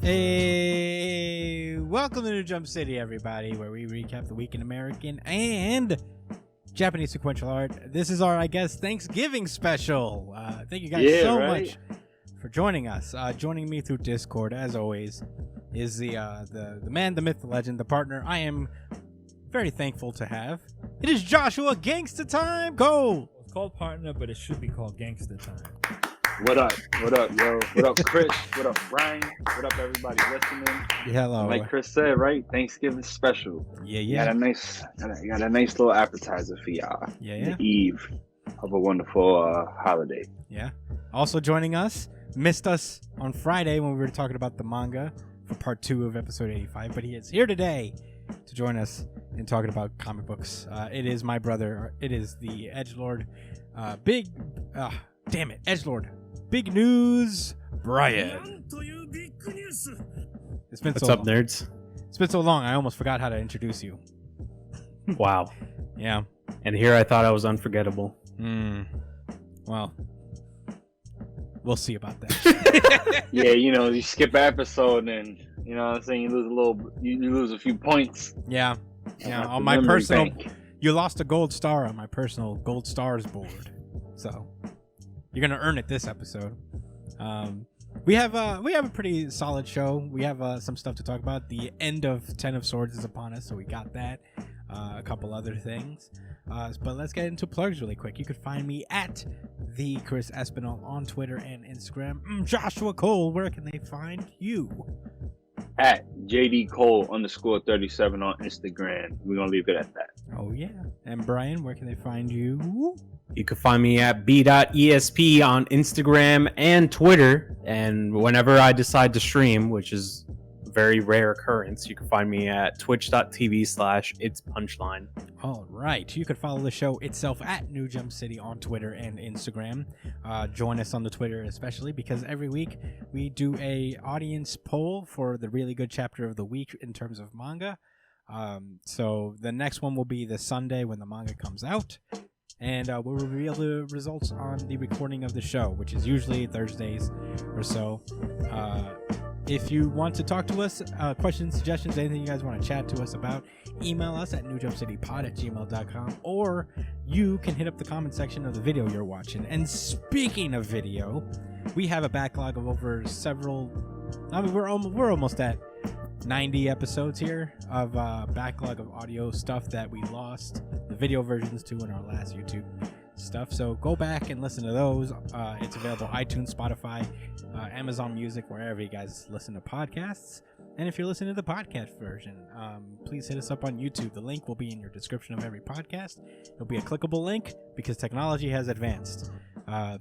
Hey, welcome to New Jump City, everybody, where we recap the week in American and Japanese sequential art. This is our, I guess, Thanksgiving special. Thank you guys so much for joining us. Joining me through Discord, as always, is the man, the myth, the legend, the partner I am very thankful to have. It is Joshua Gangsta Time. Go! It's called partner, but it should be called Gangsta Time. What up? What up, yo? What up, Chris? What up, Brian? What up, everybody listening? Hello. Like Chris said, right? Thanksgiving special. Yeah. Got a nice little appetizer for y'all. Yeah. The eve of a wonderful holiday. Yeah. Also joining us, missed us on Friday when we were talking about the manga for part 2 of episode 85, but he is here today to join us in talking about comic books. It is my brother. It is the Edgelord. Edgelord. Big News, Brian. It's been What's so up, long. nerds? It's been so long, I almost forgot how to introduce you. Wow. Yeah. And here I thought I was unforgettable. Well, we'll see about that. Yeah, you skip an episode and, you know what I'm saying, you lose a few points. Yeah. Like On the my memory personal, bank. you lost a gold star on my personal gold stars board. So you're gonna earn it this episode. We have a pretty solid show. We have some stuff to talk about. The end of 10 of Swords is upon us, so we got that. A couple other things. But let's get into plugs really quick. You could find me at the Chris Espinal on Twitter and Instagram. Joshua Cole, where can they find you? At JD Cole_37 on Instagram. We're going to leave it at that. Oh, yeah. And Brian, where can they find you? You can find me at b.esp on Instagram and Twitter. And whenever I decide to stream, which is a very rare occurrence, you can find me at twitch.tv/itspunchline. All right. You could follow the show itself at New Jump City on Twitter and Instagram. Join us on the Twitter especially because every week we do a audience poll for the really good chapter of the week in terms of manga. So the next one will be the Sunday when the manga comes out. And we'll reveal the results on the recording of the show, which is usually Thursdays or so. If you want to talk to us, questions, suggestions, anything you guys want to chat to us about, email us at newjumpcitypod@gmail.com, or you can hit up the comment section of the video you're watching. And speaking of video, we have a backlog of over several. I mean, we're almost at 90 episodes here of backlog of audio stuff that we lost the video versions to in our last YouTube stuff. So go back and listen to those. It's available iTunes, Spotify, Amazon Music, wherever you guys listen to podcasts. And if you're listening to the podcast version, please hit us up on YouTube. The link will be in your description of every podcast. It'll be a clickable link because technology has advanced.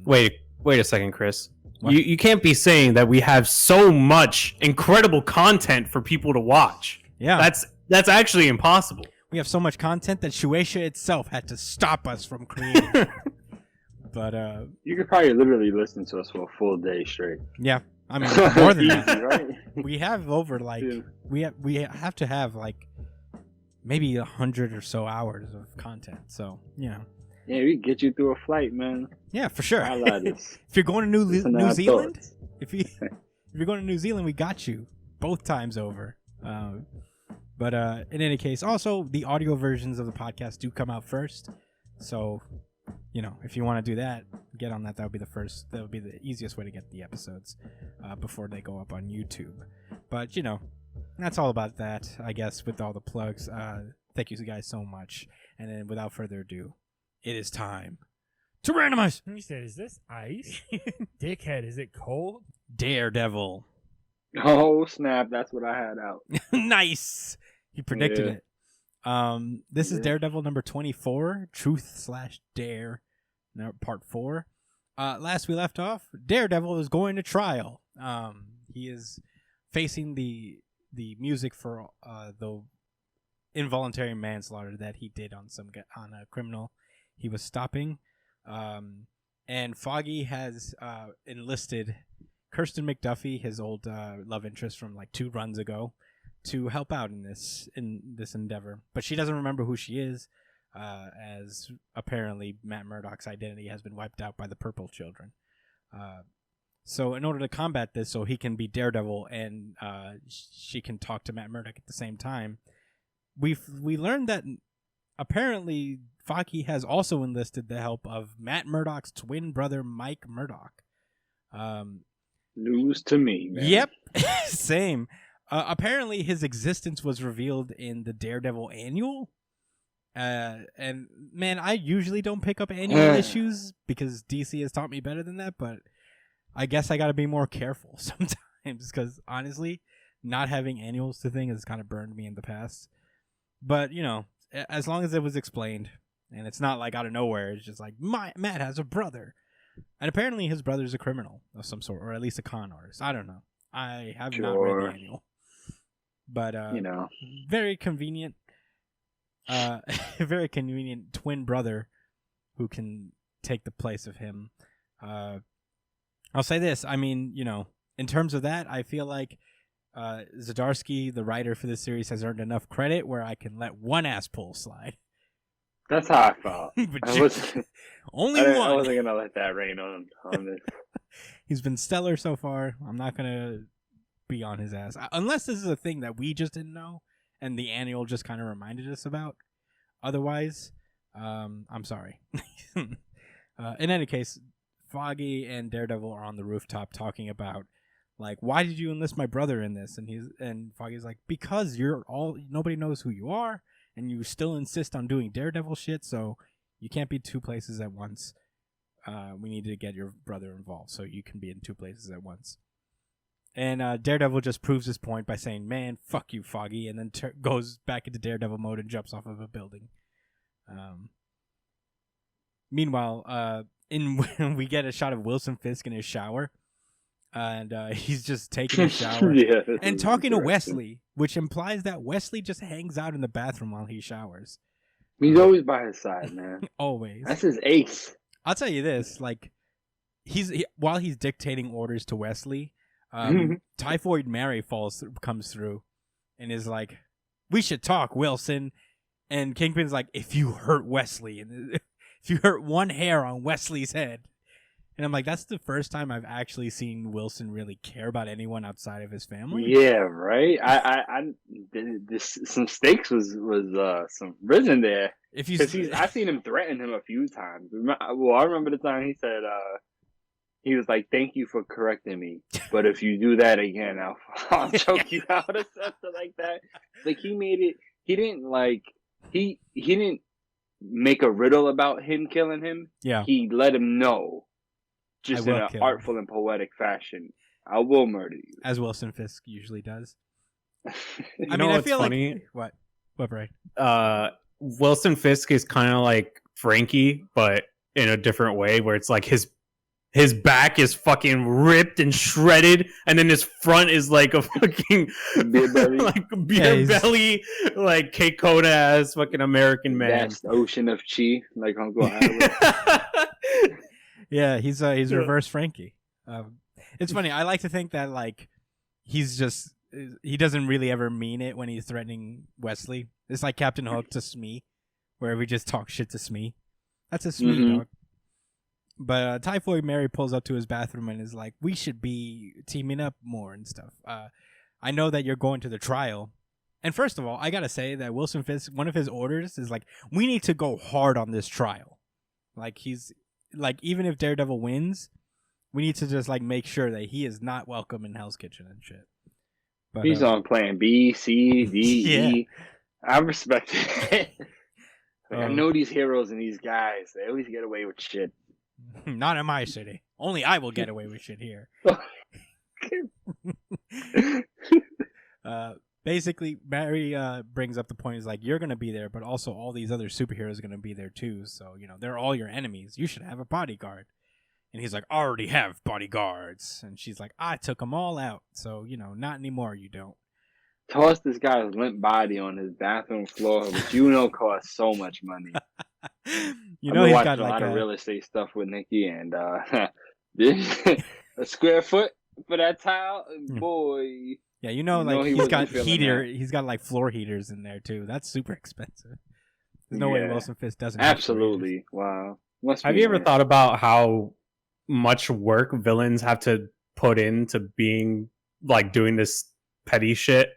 Wait a second, Chris. What? You can't be saying that we have so much incredible content for people to watch. Yeah. That's actually impossible. We have so much content that Shueisha itself had to stop us from creating. But You could probably literally listen to us for a full day straight. yeah, I mean more than Easy, that. right? We have over Yeah. we have to have like maybe 100 or so hours of content. So Yeah, we get you through a flight, man. yeah, for sure. I love this. If you're going to Listen to New our Zealand, thoughts. if you're going to New Zealand, we got you both times over. But in any case, also the audio versions of the podcast do come out first. So, if you want to do that, get on that. That would be the easiest way to get the episodes before they go up on YouTube. But that's all about that, I guess. With all the plugs, thank you guys so much. And then, without further ado, it is time to randomize You said, is this ice? Dickhead, is it cold? Daredevil. Oh, snap. That's what I had out. Nice. You predicted Yeah. it. This is Yeah. Daredevil number 24, Truth/Dare, part 4. Last we left off, Daredevil is going to trial. He is facing the music for the involuntary manslaughter that he did on a criminal he was stopping. And Foggy has enlisted Kirsten McDuffie, his old love interest from like 2 runs ago, to help out in this endeavor. But she doesn't remember who she is, as apparently Matt Murdock's identity has been wiped out by the Purple Children. So in order to combat this, so he can be Daredevil and she can talk to Matt Murdock at the same time, we learned that apparently Foggy has also enlisted the help of Matt Murdock's twin brother, Mike Murdock. News to me, man. Yep, same. Apparently his existence was revealed in the Daredevil annual. And man, I usually don't pick up annual issues because DC has taught me better than that, but I guess I got to be more careful sometimes because honestly, not having annuals to thing has kind of burned me in the past. But, you know, as long as it was explained and it's not like out of nowhere, it's just like Matt has a brother. And apparently his brother's a criminal of some sort, or at least a con artist. I don't know. I have not read the annual. But, you know, very convenient. Very convenient twin brother who can take the place of him. I'll say this. I mean, you know, in terms of that, I feel like Zdarsky, the writer for this series, has earned enough credit where I can let one ass pull slide. That's how I felt. Only one. I wasn't gonna let that rain on this. He's been stellar so far. I'm not gonna be on his ass unless this is a thing that we just didn't know and the annual just kind of reminded us about. Otherwise, I'm sorry. In any case, Foggy and Daredevil are on the rooftop talking about, like, why did you enlist my brother in this? And Foggy's like, because nobody knows who you are, and you still insist on doing Daredevil shit, so you can't be two places at once. We need to get your brother involved so you can be in two places at once. And Daredevil just proves his point by saying, man, fuck you, Foggy, and then goes back into Daredevil mode and jumps off of a building. Meanwhile, we get a shot of Wilson Fisk in his shower, and he's just taking a shower and talking to Wesley, which implies that Wesley just hangs out in the bathroom while he showers. He's always by his side, man. Always. That's his ace. I'll tell you this, like, while he's dictating orders to Wesley, Typhoid Mary comes through and is like, we should talk, Wilson. And Kingpin's like, if you hurt Wesley, and if you hurt one hair on Wesley's head. And I'm like, that's the first time I've actually seen Wilson really care about anyone outside of his family. Yeah, right. Some stakes was some risen there. I've seen him threaten him a few times. Well, I remember the time he said, he was like, "Thank you for correcting me, but if you do that again, I'll choke you out," or something like that. Like he made it. He didn't like. He didn't make a riddle about him killing him. Yeah. He let him know, just in an artful and poetic fashion, I will murder you. As Wilson Fisk usually does. I feel funny? Like what, Brian? Wilson Fisk is kind of like Frankie, but in a different way, where it's like his back is fucking ripped and shredded, and then his front is like a fucking beer belly, belly, like Kate Coda ass fucking American man. Vast ocean of chi, like Uncle Howard. Yeah, he's reverse Frankie. It's funny. I like to think that like he doesn't really ever mean it when he's threatening Wesley. It's like Captain Hook to Smee, where we just talk shit to Smee. That's a Smee dog. But Typhoid Mary pulls up to his bathroom and is like, we should be teaming up more and stuff. I know that you're going to the trial. And first of all, I got to say that Wilson Fisk, one of his orders is like, we need to go hard on this trial. Like he's like, even if Daredevil wins, we need to just like make sure that he is not welcome in Hell's Kitchen and shit. But, he's on plan B, C, D, E. I respect it. I know these heroes and these guys, they always get away with shit. Not in my city. Only I will get away with shit here. Basically, Barry brings up the point, is like, you're going to be there, but also all these other superheroes are going to be there too. So, you know, they're all your enemies. You should have a bodyguard. And he's like, I already have bodyguards. And she's like, I took them all out. So, you know, not anymore, you don't. Toss this guy's limp body on his bathroom floor, which you know costs so much money. You know, he's got a like lot of real estate stuff with Nikki, and a square foot for that tile, boy. Yeah, you know like he's got heater. He's got like floor heaters in there too. That's super expensive. There's no way Wilson Fisk doesn't. Absolutely, wow. Have you ever thought about how much work villains have to put into being like doing this petty shit.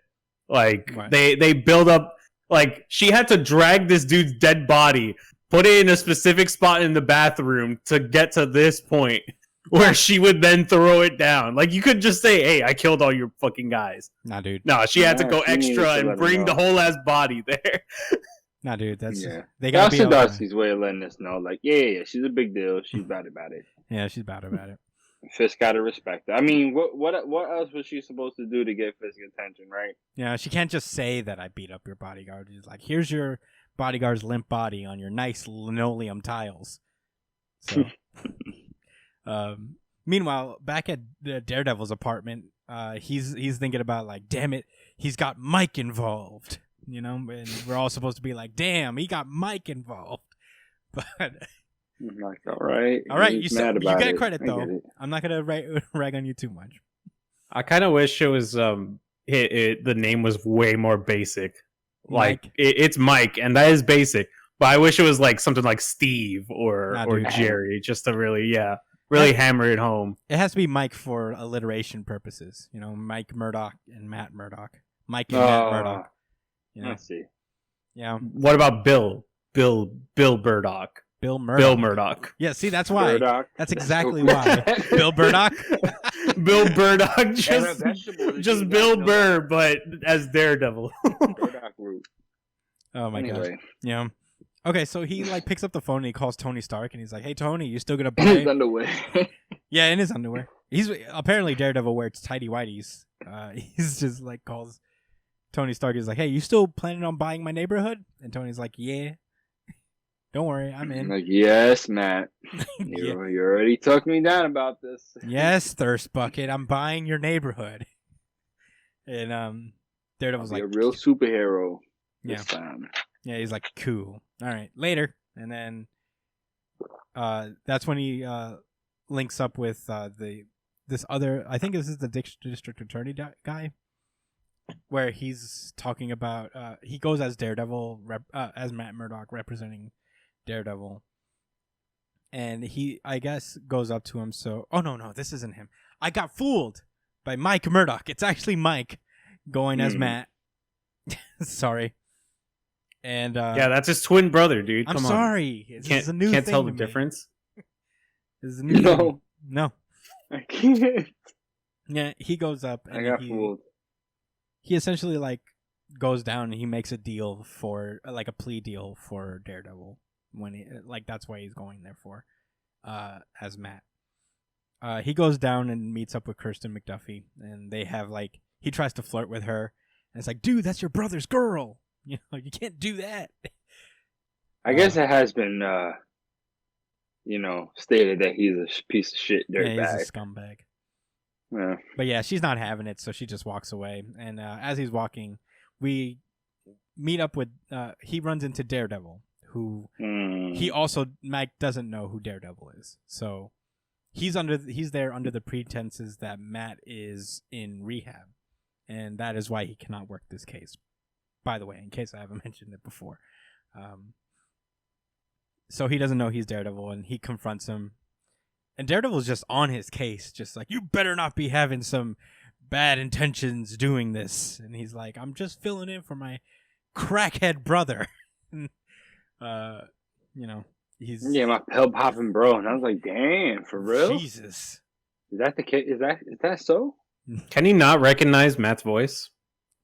Like What? they build up, like she had to drag this dude's dead body, put it in a specific spot in the bathroom to get to this point where she would then throw it down. Like you could just say, "Hey, I killed all your fucking guys." Nah, dude. No, she had to go she needed extra to and let him bring the know. whole ass body there. Nah, dude. That's Yeah. they gotta That's be. Darcy's way of letting us know, like, yeah, she's a big deal. She's bad about it. Yeah, she's bad about it. Fisk gotta respect her. I mean, what else was she supposed to do to get Fisk attention, right? Yeah, she can't just say that I beat up your bodyguard. She's like, here's your bodyguard's limp body on your nice linoleum tiles. So, meanwhile, back at the Daredevil's apartment, he's thinking about like, damn it, he's got Mike involved. You know, and we're all supposed to be like, damn, he got Mike involved. But I'm like, all right, you get credit though. I'm not gonna rag on you too much. I kind of wish it was the name was way more basic. Like Mike? it's Mike, and that is basic. But I wish it was like something like Steve or dude. Jerry, just to really hammer it home. It has to be Mike for alliteration purposes. You know, Mike Murdock and Matt Murdock. Mike and Matt Murdock. You know? Let's see. Yeah. What about Bill Burdock? Bill Murdock. Bill Murdock. Yeah, see, that's why. Burdock. That's exactly why. Bill Burdock? Bill Burdock, just just Bill Burr, but as Daredevil. Burdock root. Oh my gosh. Anyway, Yeah. Okay, so he like picks up the phone and he calls Tony Stark and he's like, "Hey Tony, you still gonna in his buy?" underwear. Yeah, in his underwear. He's apparently Daredevil wears tighty whities. He's just like calls Tony Stark. He's like, "Hey, you still planning on buying my neighborhood?" And Tony's like, "Yeah. Don't worry, I'm in." Like, yes, Matt. Yeah. You already took me down about this. Yes, Thirst Bucket, I'm buying your neighborhood. And Daredevil's I'll like, be a real superhero yeah, this time. yeah. He's like, cool. All right, later. And then that's when he links up with this other. I think this is the district attorney guy, where he's talking about. He goes as Daredevil, as Matt Murdock representing Daredevil. And he, I guess, goes up to him. So, oh no, this isn't him. I got fooled by Mike Murdock. It's actually Mike going as Matt. Sorry. And yeah, that's his twin brother, dude. I'm Come on. sorry. This is a new Can't thing tell to the me. difference. This is a new thing. No. I can't. Yeah, he goes up I and got fooled. he essentially like goes down and he makes a deal for like a plea deal for Daredevil when he like that's why he's going there for as Matt. He goes down and meets up with Kirsten McDuffie and they have like he tries to flirt with her and it's like, dude, that's your brother's girl. You know, you can't do that. I guess it has been, stated that he's a piece of shit Yeah, dirtbag. he's a scumbag. Yeah. But yeah, she's not having it, so she just walks away. And as he's walking, we meet up with. He runs into Daredevil, who he also Mike doesn't know who Daredevil is, so he's there under the pretenses that Matt is in rehab, and that is why he cannot work this case. By the way, in case I haven't mentioned it before, so he doesn't know he's Daredevil, and he confronts him. And Daredevil's just on his case, just like, you better not be having some bad intentions doing this. And he's like, I'm just filling in for my crackhead brother. He's... Yeah, my pill popping bro. And I was like, damn, for real? Jesus. Is that the case? Is that so? Can he not recognize Matt's voice?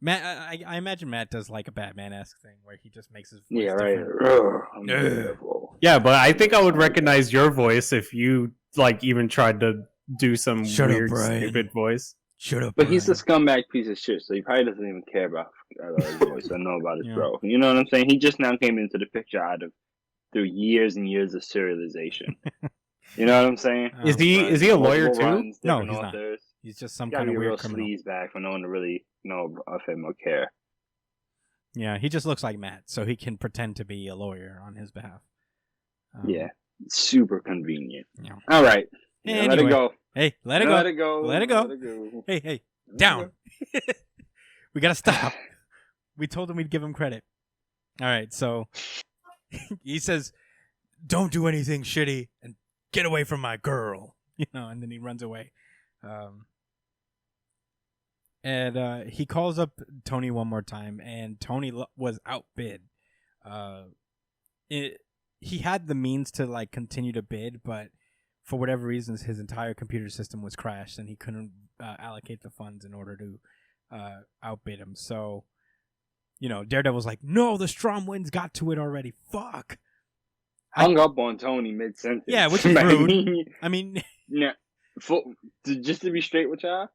Matt, I imagine Matt does like a Batman-esque thing where he just makes his voice Yeah, right. different. Yeah, but I think I would recognize your voice if you like even tried to do some Shut up, weird, Brian. stupid voice. Shut up, But he's a Brian. scumbag piece of shit, so he probably doesn't even care about his voice or know about his Yeah. bro. You know what I'm saying? He just now came into the picture through years and years of serialization. You know what I'm saying? Oh. Is he a lawyer Multiple too? runs, No, different he's not. authors. He's just some Gotta kind be of a real weird criminal. sleaze bag for no one to really know of him or care. Yeah, he just looks like Matt, so he can pretend to be a lawyer on his behalf. Yeah, super convenient. Yeah. All right, yeah, let Anyway. it go. Hey, let it go. Let it go. Let it go. Let it go. Hey, Let it down. go. We gotta stop. We told him we'd give him credit. All right, so he says, "Don't do anything shitty and get away from my girl," and then he runs away. And he calls up Tony one more time, and Tony was outbid. He had the means to like continue to bid, but for whatever reasons, his entire computer system was crashed, and he couldn't allocate the funds in order to outbid him. So, Daredevil's like, no, the Stromwinds got to it already. Fuck. Hung up on Tony mid-sentence. Yeah, which is rude. I mean... Yeah, just to be straight with y'all,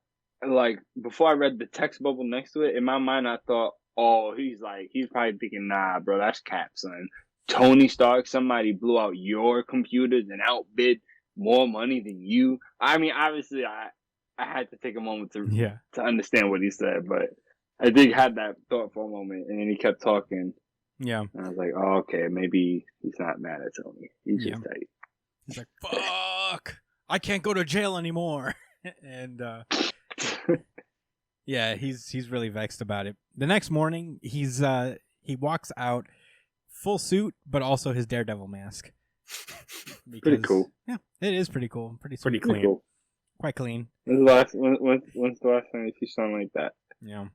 like, before I read the text bubble next to it, in my mind I thought, oh, he's probably thinking, nah, bro, that's cap, son. Tony Stark, somebody blew out your computers and outbid more money than you. I mean, obviously, I had to take a moment to understand what he said, but I did have that thought for a moment, and then he kept talking. Yeah. And I was like, oh, okay, maybe he's not mad at Tony. He's just tight. He's like, fuck, I can't go to jail anymore. And, yeah, he's really vexed about it. The next morning, he walks out full suit, but also his Daredevil mask. Because, pretty cool. Yeah, it is pretty cool. Pretty clean. Cool. Quite clean. When's the last time you see something like that? Yeah.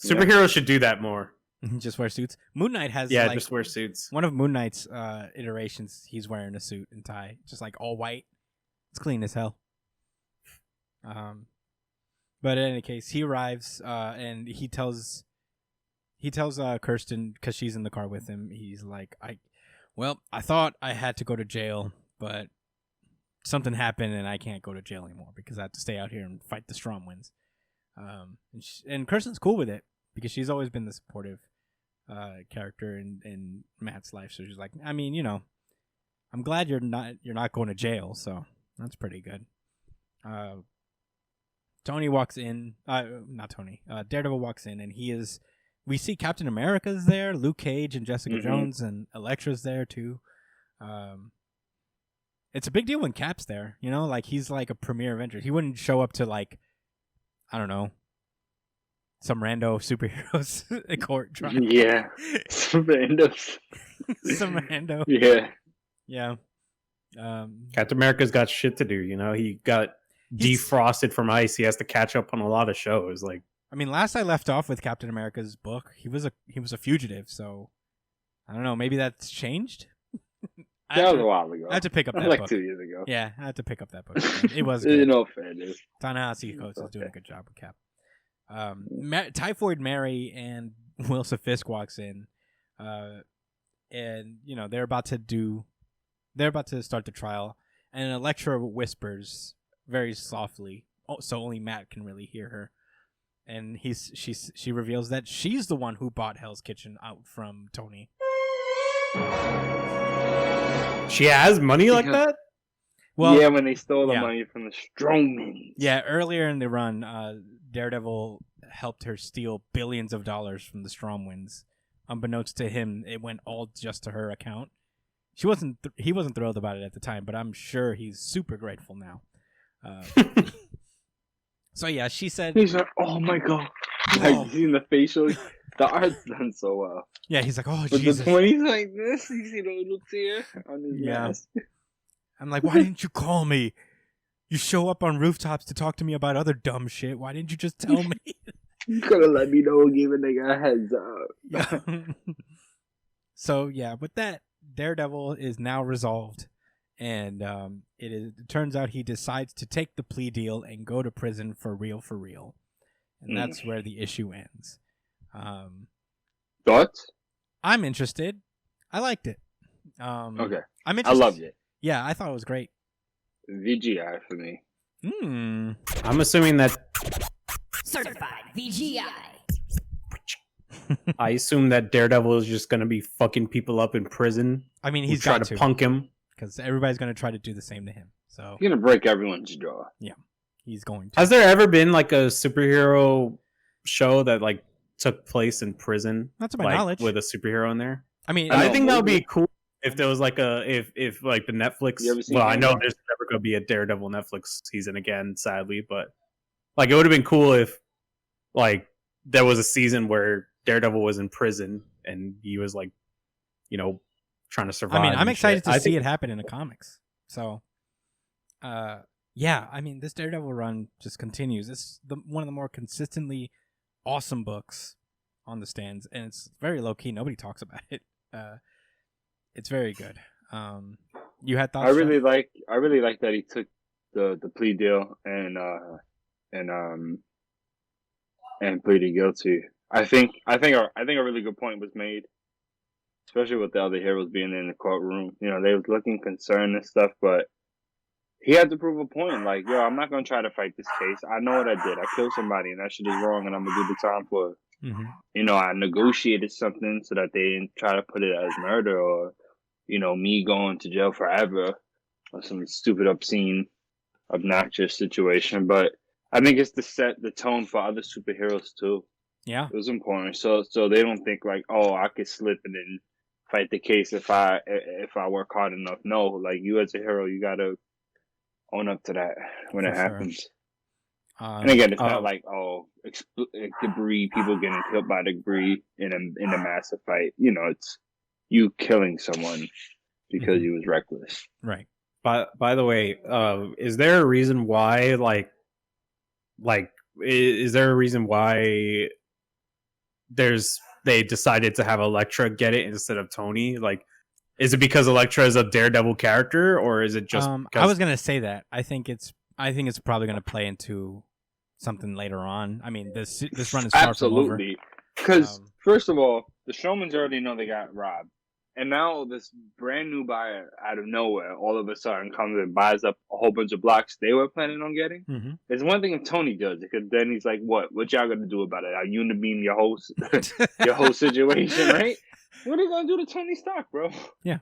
Superheroes should do that more. Just wear suits. Moon Knight has just wear suits. One of Moon Knight's iterations, he's wearing a suit and tie, just like all white. It's clean as hell. But in any case, he arrives and he tells Kirsten, because she's in the car with him. He's like, I thought I had to go to jail, but something happened and I can't go to jail anymore because I have to stay out here and fight the Stromwinds. And Kirsten's cool with it because she's always been the supportive character in Matt's life. So she's like, I mean, I'm glad you're not going to jail, so that's pretty good. Tony walks in. Not Tony. Daredevil walks in, and we see Captain America's there, Luke Cage and Jessica Jones, and Elektra's there too. It's a big deal when Cap's there. Like he's like a premier Avenger. He wouldn't show up to like, I don't know, some rando superheroes at court trial. Yeah, some randos. Some rando. Yeah. Yeah. Captain America's got shit to do. He got defrosted from ice. He has to catch up on a lot of shows. Like, I mean, last I left off with Captain America's book, he was a fugitive. So I don't know. Maybe that's changed. That was a while ago. I had to pick up that like book. 2 years ago. Yeah, I had to pick up that book. It was good. Fairness. Ta-Nehisi Coates is doing a good job with Cap. Typhoid Mary and Wilson Fisk walks in, and they're about to start the trial, and Elektra whispers very softly, so only Matt can really hear her, and she reveals that she's the one who bought Hell's Kitchen out from Tony. She has money like that? Well, yeah, when they stole the money from the Stromwinds. Yeah, earlier in the run, Daredevil helped her steal billions of dollars from the Stromwinds. Unbeknownst to him, it went all just to her account. He wasn't thrilled about it at the time, but I'm sure he's super grateful now. So yeah, she said, he's like, "Oh my god!" Like seeing the facial, the art's done so well. Yeah, he's like, "Oh but Jesus!" But when he's like this, you see the little tear on his mask. I'm like, "Why didn't you call me? You show up on rooftops to talk to me about other dumb shit. Why didn't you just tell me?" You could have let me know and gave a nigga a heads up. Yeah. So yeah, with that, Daredevil is now resolved, and it turns out he decides to take the plea deal and go to prison for real, and that's where the issue ends. Thoughts? I'm interested. I liked it. Okay. I'm interested. I loved it. Yeah, I thought it was great. VGI for me. I'm assuming that certified VGI. I assume that Daredevil is just going to be fucking people up in prison. I mean, he's trying got to punk him because everybody's going to try to do the same to him. So he's going to break everyone's jaw. Yeah, he's going to. Has there ever been like a superhero show that like took place in prison? Not to my knowledge, with a superhero in there. I mean, I think that would be cool if there was like if like the Netflix. Well, I know there's never going to be a Daredevil Netflix season again, sadly, but like it would have been cool if like there was a season where Daredevil was in prison and he was like, trying to survive. I mean, I'm excited to see it happen in the comics. So, Yeah, I mean, this Daredevil run just continues. It's one of the more consistently awesome books on the stands, and it's very low key. Nobody talks about it. It's very good. You had thoughts? I really like that he took the plea deal and pleaded guilty. I think a really good point was made, especially with the other heroes being in the courtroom. You know, they was looking concerned and stuff, but he had to prove a point. Like, yo, I'm not gonna try to fight this case. I know what I did. I killed somebody, and that shit is wrong, and I'm gonna do the time for it. Mm-hmm. You know, I negotiated something so that they didn't try to put it as murder or, you know, me going to jail forever or some stupid, obscene, obnoxious situation. But I think it's to set the tone for other superheroes too. Yeah, it was important. So they don't think like, oh, I could slip and then fight the case if I work hard enough. No, like, you as a hero, you gotta own up to that when it happens. And again, it's not like, debris, people getting killed by debris in a massive fight. You know, it's you killing someone because he was reckless. Right. By the way, is there a reason why is there a reason why they decided to have Elektra get it instead of Tony? Like, is it because Elektra is a Daredevil character, or is it just? I was gonna say that. I think it's probably gonna play into something later on. I mean, this run is far from over. Absolutely, because first of all, the Strowmans already know they got robbed, and now this brand new buyer out of nowhere, all of a sudden comes and buys up a whole bunch of blocks they were planning on getting. Mm-hmm. It's one thing if Tony does it, because then he's like, "What y'all gonna do about it? Are you gonna beam your whole situation, right?" What are you gonna do to Tony Stark, bro? Yeah.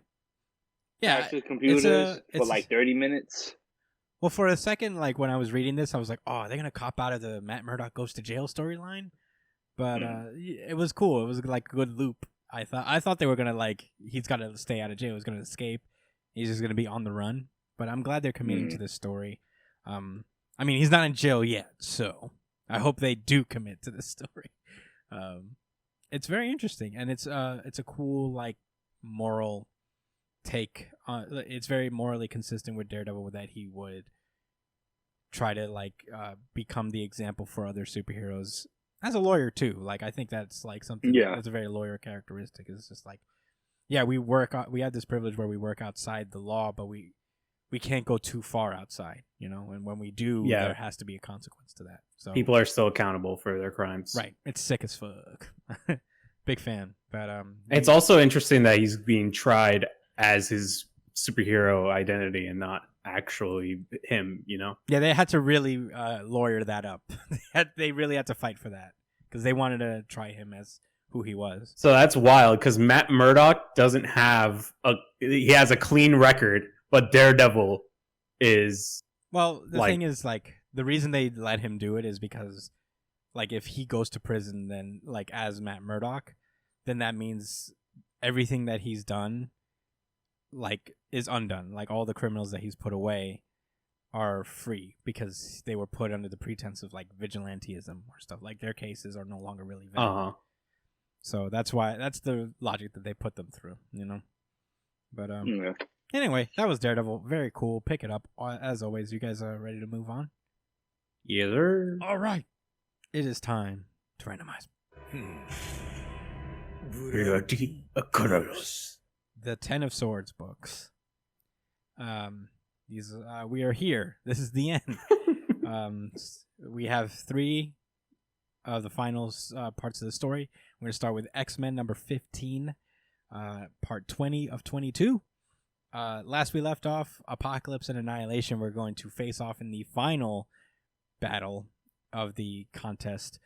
Access computers for like 30 minutes. Well, for a second, like when I was reading this, I was like, "Oh, they're gonna cop out of the Matt Murdock goes to jail storyline," but it was cool. It was like a good loop. I thought they were gonna he's got to stay out of jail. He's gonna escape. He's just gonna be on the run. But I'm glad they're committing to this story. I mean, he's not in jail yet, so I hope they do commit to this story. It's very interesting, and it's a cool moral take. It's very morally consistent with Daredevil, that he would try to become the example for other superheroes as a lawyer too. Like, I think that's something that's a very lawyer characteristic. It's just we have this privilege where we work outside the law, but we can't go too far outside, you know, and when we do, there has to be a consequence to that. So people are still accountable for their crimes. Right. It's sick as fuck. Big fan. But it's also interesting that he's being tried as his superhero identity and not actually him, you know? Yeah, they had to really lawyer that up. They really had to fight for that because they wanted to try him as who he was. So that's wild, because Matt Murdock doesn't have he has a clean record, but Daredevil is... Well, the thing is, the reason they let him do it is because, if he goes to prison, then, as Matt Murdock, then that means everything that he's done, is undone. All the criminals that he's put away are free because they were put under the pretense of, vigilantism or stuff. Their cases are no longer really valid. So that's the logic that they put them through, you know? But, anyway, that was Daredevil. Very cool. Pick it up. As always, you guys are ready to move on? Yeah, sir. All right. It is time to randomize. The Ten of Swords books. We are here. This is the end. We have 3 of the final parts of the story. We're going to start with X-Men number 15, part 20 of 22. Last we left off, Apocalypse and Annihilation were going to face off in the final battle of the contest.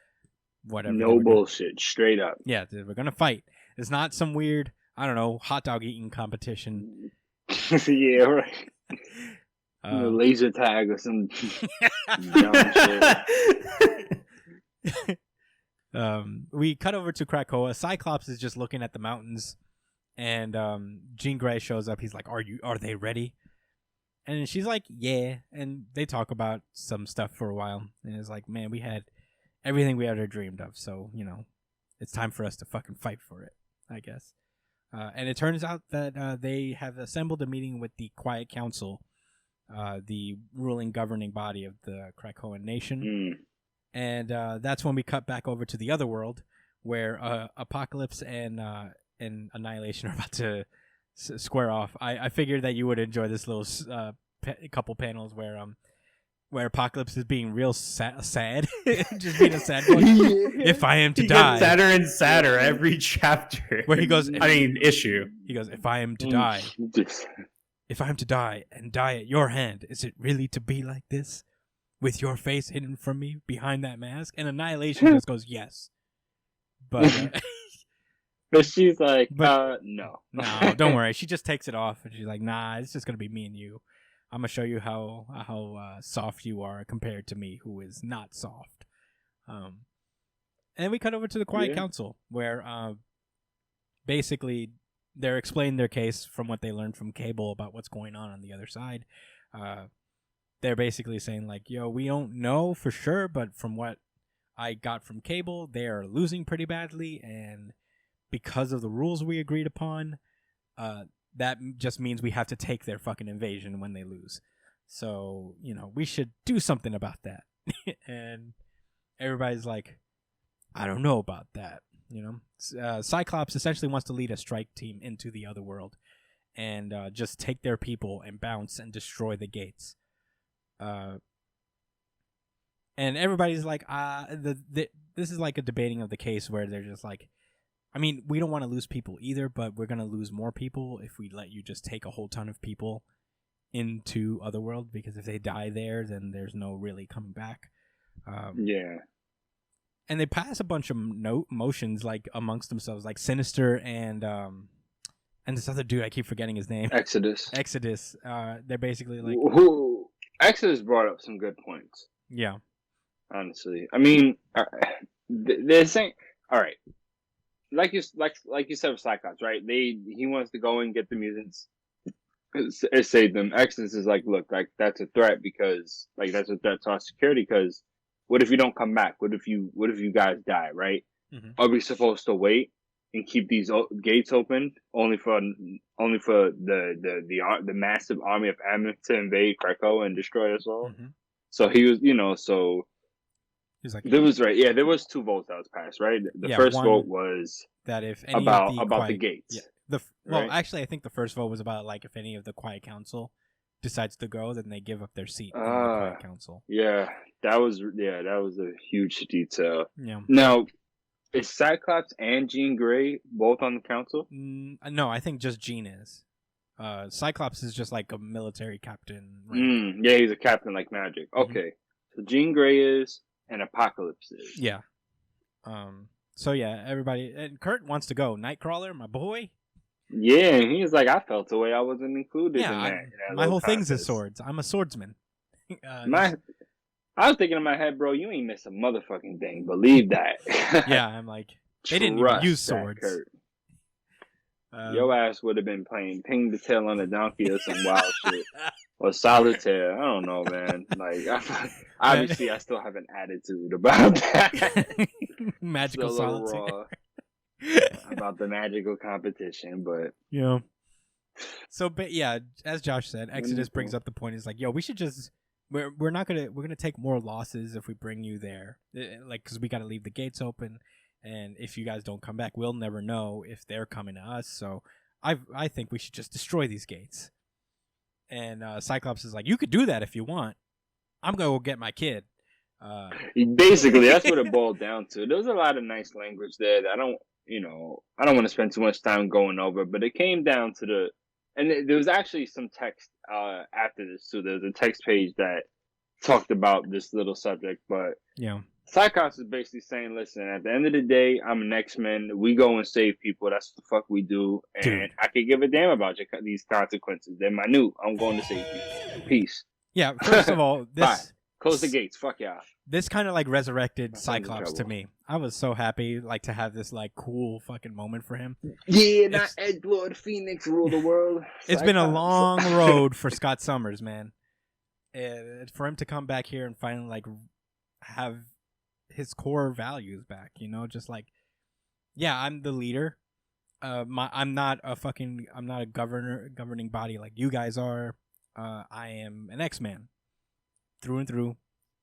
Whatever. No bullshit. Straight up. Yeah, we're going to fight. It's not some weird, I don't know, hot dog eating competition. Yeah, right. Laser tag or some dumb shit. We cut over to Krakoa. Cyclops is just looking at the mountains, and Jean Grey shows up. He's like, "Are they ready?" And she's like, "Yeah." And they talk about some stuff for a while. And it's like, "Man, we had everything we ever dreamed of. So, you know, it's time for us to fucking fight for it, I guess." And it turns out that they have assembled a meeting with the Quiet Council the ruling governing body of the Krakoan nation. Mm. And that's when we cut back over to the other world, where Apocalypse and Annihilation are about to square off. I figured that you would enjoy this little couple panels where Apocalypse is being real sad, just being a sad boy. If I am to He die, gets sadder and sadder every chapter. where he goes, issue. He goes, if I am to die, if I am to die and die at your hand, is it really to be like this, with your face hidden from me behind that mask? And Annihilation just goes, yes, but. But she's like, no. No, don't worry. She just takes it off, and she's like, nah, it's just going to be me and you. I'm going to show you how soft you are compared to me, who is not soft. And we cut over to the Quiet Council, where basically they're explaining their case from what they learned from Cable about what's going on the other side. They're basically saying, like, yo, we don't know for sure, but from what I got from Cable, they are losing pretty badly, and because of the rules we agreed upon, that just means we have to take their fucking invasion when they lose. So, we should do something about that. And everybody's like, I don't know about that. Cyclops essentially wants to lead a strike team into the other world and just take their people and bounce and destroy the gates. And everybody's like, this is like a debating of the case where they're just like, I mean, we don't want to lose people either, but we're going to lose more people if we let you just take a whole ton of people into Otherworld, because if they die there, then there's no really coming back. Yeah. And they pass a bunch of motions, like, amongst themselves, like Sinister and this other dude, I keep forgetting his name. Exodus. They're basically like... Exodus brought up some good points. Yeah. Honestly. I mean, they're saying... All right. Like you said with Cyclops, right? He wants to go and get the mutants, save them. Exodus is like, look, like that's a threat because, like, that's a threat to our security. Because what if you don't come back? What if you guys die? Right? Mm-hmm. Are we supposed to wait and keep these gates open only for the massive army of Ammon to invade Krakow and destroy us all? Mm-hmm. So he was, like, there was there was 2 votes that was passed, right? The first vote was that if any about of the gates. Yeah, actually, I think the first vote was about, like, if any of the Quiet Council decides to go, then they give up their seat in the Quiet Council. Yeah, that was a huge detail. Yeah. Now, is Cyclops and Jean Grey both on the council? No, I think just Jean is. Cyclops is just like a military captain. Yeah, he's a captain like Magic. Okay, so Jean Grey is. And Apocalypse is. Yeah. So yeah, everybody, and Kurt wants to go. Nightcrawler, my boy. Yeah, and he's like, I felt the way I wasn't included in that. My whole thing's is swords. I'm a swordsman. I was thinking in my head, bro, you ain't miss a motherfucking thing. Believe that. Yeah, I'm like, they didn't even use swords. Kurt. Your ass would have been playing Ping the Tail on a Donkey or some wild shit. Or Solitaire. I don't know, man. Like, obviously, I still have an attitude about that. Magical Solitaire. About the magical competition, but... Yeah. So, but yeah, as Josh said, Exodus brings up the point. Is like, yo, we should just... We're gonna take more losses if we bring you there. Like, because we got to leave the gates open. And if you guys don't come back, we'll never know if they're coming to us. So I think we should just destroy these gates. And Cyclops is like, you could do that if you want. I'm going to go get my kid. Basically, that's what it boiled down to. There was a lot of nice language there that I don't want to spend too much time going over. But it came down to and there was actually some text after this too. There was a text page that talked about this little subject. But yeah. Cyclops is basically saying, listen, at the end of the day, I'm an X-Men. We go and save people. That's what the fuck we do. And dude, I could give a damn about these consequences. They're minute. I'm going to save people. Peace. Yeah, first of all, this... Bye. Close the gates. Fuck y'all. This kind of, like, resurrected Cyclops to me. I was so happy, like, to have this, like, cool fucking moment for him. Yeah, not Edgelord Phoenix rule the world. It's been a long road for Scott Summers, man. For him to come back here and finally, like, have his core values back, just like, yeah, I'm the leader. I'm not a governing body like you guys are. I am an X-Man through and through,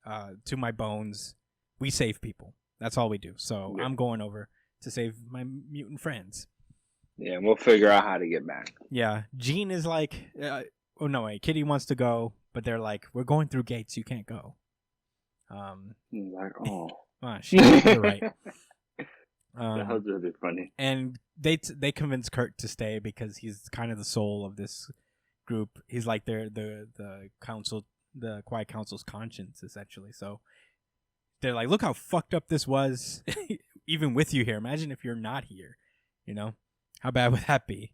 to my bones. We save people. That's all we do. So I'm going over to save my mutant friends. Yeah, we'll figure out how to get back. Yeah, Jean is like, oh no, wait, Kitty wants to go, but they're like, we're going through gates. You can't go. Like, oh, you're right. That was really funny. And they convince Kurt to stay because he's kind of the soul of this group. He's like the council, the Quiet Council's conscience, essentially. So they're like, look how fucked up this was, even with you here. Imagine if you're not here. You know, how bad would that be?